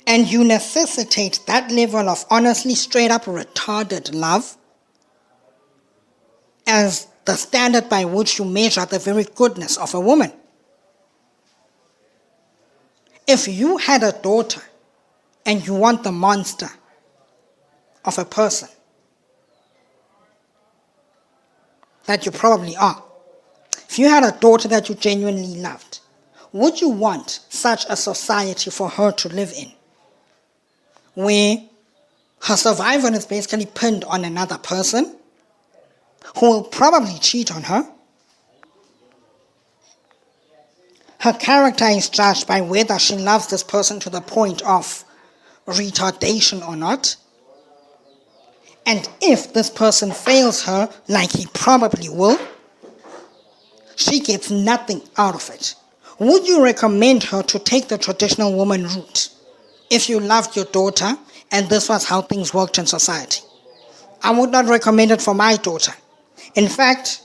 S1: And you necessitate that level of honestly straight up retarded love as the standard by which you measure the very goodness of a woman. If you had a daughter and you want the monster of a person that you probably are, if you had a daughter that you genuinely loved, would you want such a society for her to live in, where her survival is basically pinned on another person who will probably cheat on her? Her character is judged by whether she loves this person to the point of retardation or not. And if this person fails her, like he probably will, she gets nothing out of it. Would you recommend her to take the traditional woman route if you loved your daughter and this was how things worked in society? I would not recommend it for my daughter. In fact,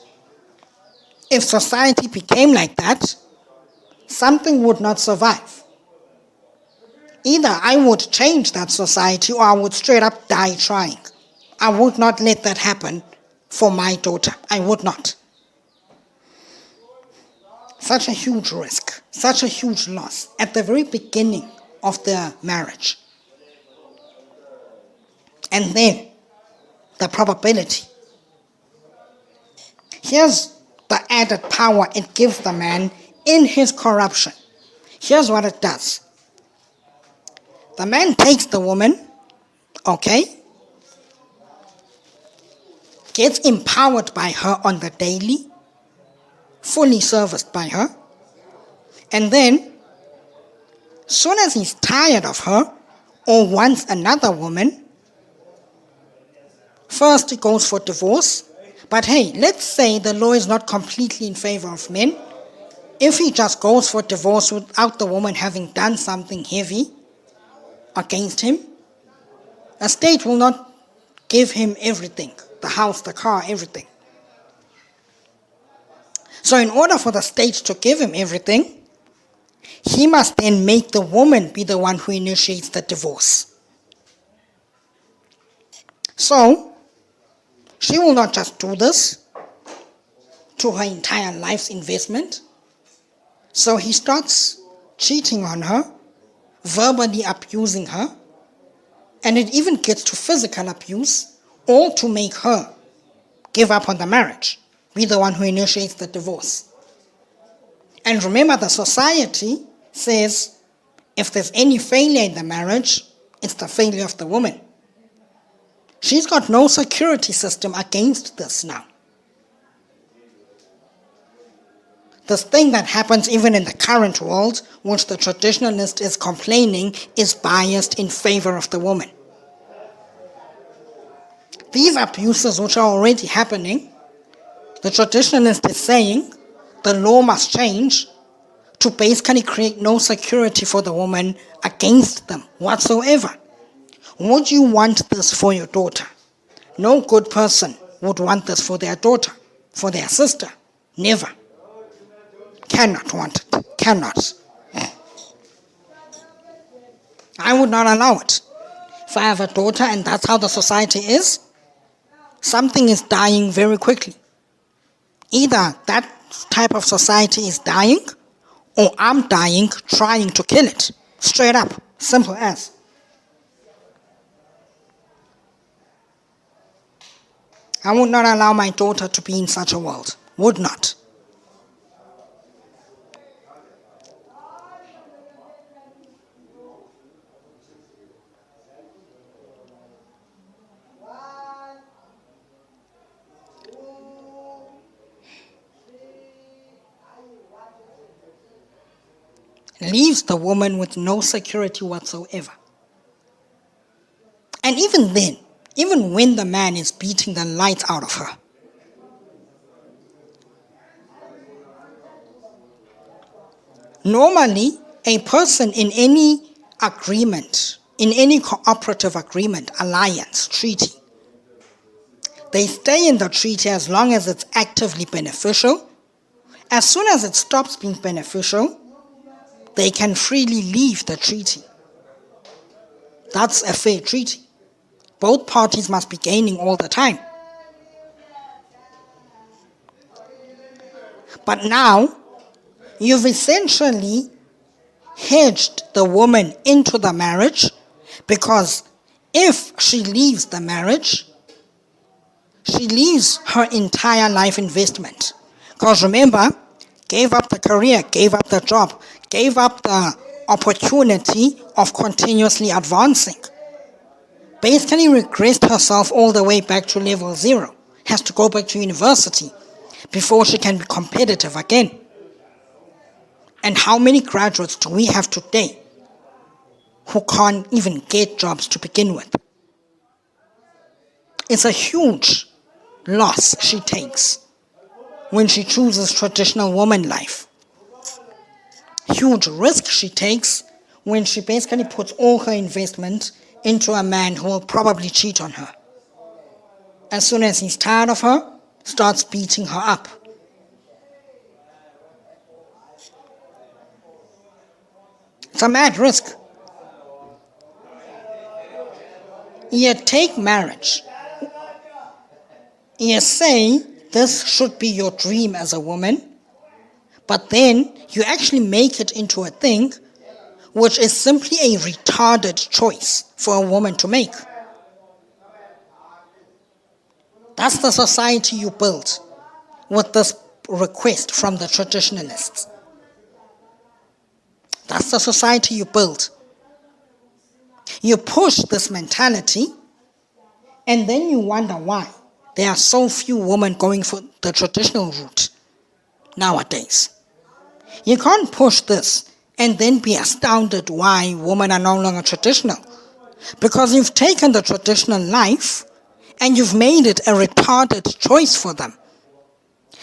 S1: if society became like that, something would not survive. Either I would change that society or I would straight up die trying. I would not let that happen for my daughter. I would not. Such a huge risk, such a huge loss at the very beginning of their marriage. And then the probability. Here's the added power it gives the man in his corruption. Here's what it does. The man takes the woman, okay, gets empowered by her on the daily, fully serviced by her, and then, soon as he's tired of her or wants another woman, first he goes for divorce, But hey, let's say the law is not completely in favor of men. If he just goes for divorce without the woman having done something heavy against him, a state will not give him everything, the house, the car, everything. So in order for the state to give him everything, he must then make the woman be the one who initiates the divorce. So, she will not just do this to her entire life's investment. So he starts cheating on her, verbally abusing her, and it even gets to physical abuse, all to make her give up on the marriage, be the one who initiates the divorce. And remember, the society says if there's any failure in the marriage, it's the failure of the woman. She's got no security system against this now. This thing that happens even in the current world, which the traditionalist is complaining, is biased in favor of the woman. These abuses which are already happening, the traditionalist is saying the law must change to basically create no security for the woman against them whatsoever. Would you want this for your daughter? No good person would want this for their daughter, for their sister. Never. Cannot want it. Cannot. I would not allow it. If I have a daughter and that's how the society is, something is dying very quickly. Either that type of society is dying, or I'm dying trying to kill it. Straight up. Simple as. I would not allow my daughter to be in such a world. Would not. Leaves the woman with no security whatsoever. And even then, even when the man is beating the lights out of her, normally a person in any agreement, in any cooperative agreement, alliance, treaty, they stay in the treaty as long as it's actively beneficial. As soon as it stops being beneficial, they can freely leave the treaty. That's a fair treaty. Both parties must be gaining all the time. But now, you've essentially hedged the woman into the marriage, because if she leaves the marriage, she leaves her entire life investment. Because remember, gave up the career, gave up the job, gave up the opportunity of continuously advancing. Basically regressed herself all the way back to level 0. Has to go back to university before she can be competitive again. And how many graduates do we have today who can't even get jobs to begin with? It's a huge loss she takes when she chooses traditional woman life. Huge risk she takes when she basically puts all her investment into a man who will probably cheat on her. As soon as he's tired of her, starts beating her up. It's a mad risk. You take marriage. You say this should be your dream as a woman, but then you actually make it into a thing which is simply a retarded choice for a woman to make. That's the society you built with this request from the traditionalists. That's the society you built. You push this mentality, and then you wonder why there are so few women going for the traditional route nowadays. You can't push this and then be astounded why women are no longer traditional. Because you've taken the traditional life and you've made it a retarded choice for them.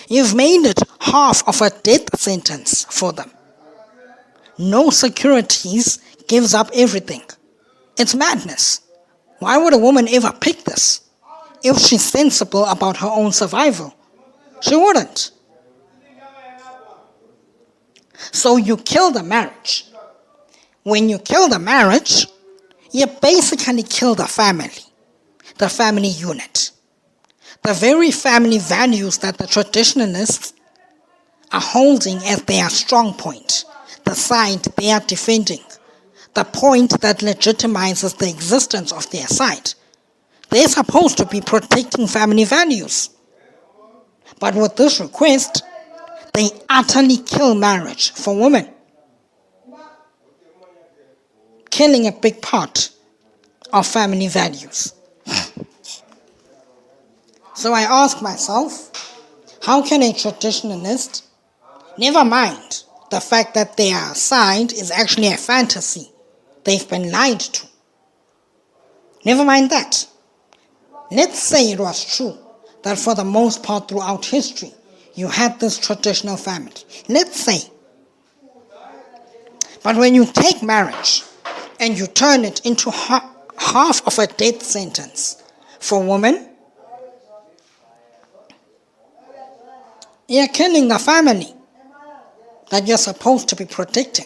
S1: You've made it half of a death sentence for them. No securities, gives up everything. It's madness. Why would a woman ever pick this? If she's sensible about her own survival, she wouldn't. So you kill the marriage. When you kill the marriage, you basically kill the family unit. The very family values that the traditionalists are holding as their strong point, the side they are defending, the point that legitimizes the existence of their side. They're supposed to be protecting family values. But with this request, they utterly kill marriage for women, killing a big part of family values. So I ask myself, how can a traditionalist, never mind the fact that their side is actually a fantasy, they've been lied to. Never mind that. Let's say it was true that for the most part throughout history, you had this traditional family. Let's say. But when you take marriage and you turn it into half of a death sentence for women, you're killing the family that you're supposed to be protecting.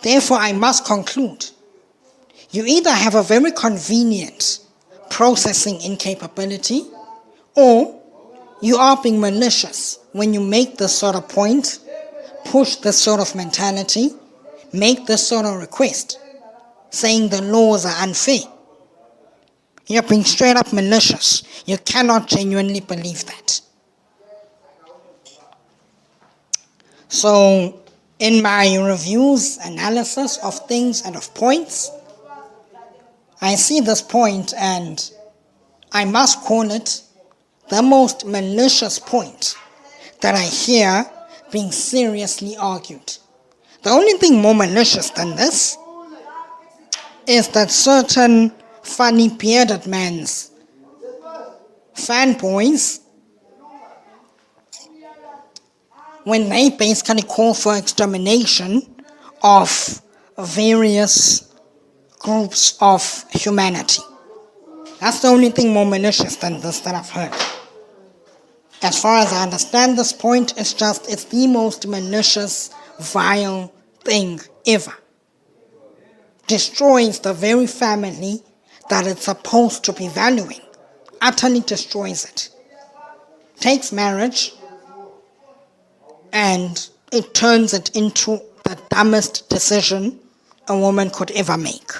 S1: Therefore, I must conclude, you either have a very convenient processing incapability, or you are being malicious when you make this sort of point, push this sort of mentality, make this sort of request, saying the laws are unfair. You're being straight up malicious. You cannot genuinely believe that. So, in my reviews, analysis of things and of points, I see this point and I must call it the most malicious point that I hear being seriously argued. The only thing more malicious than this is that certain funny bearded men's fanboys, when they basically call for extermination of various groups of humanity. That's the only thing more malicious than this that I've heard. As far as I understand this point, it's the most malicious, vile thing ever. Destroys the very family that it's supposed to be valuing. Utterly destroys it. Takes marriage and it turns it into the dumbest decision a woman could ever make.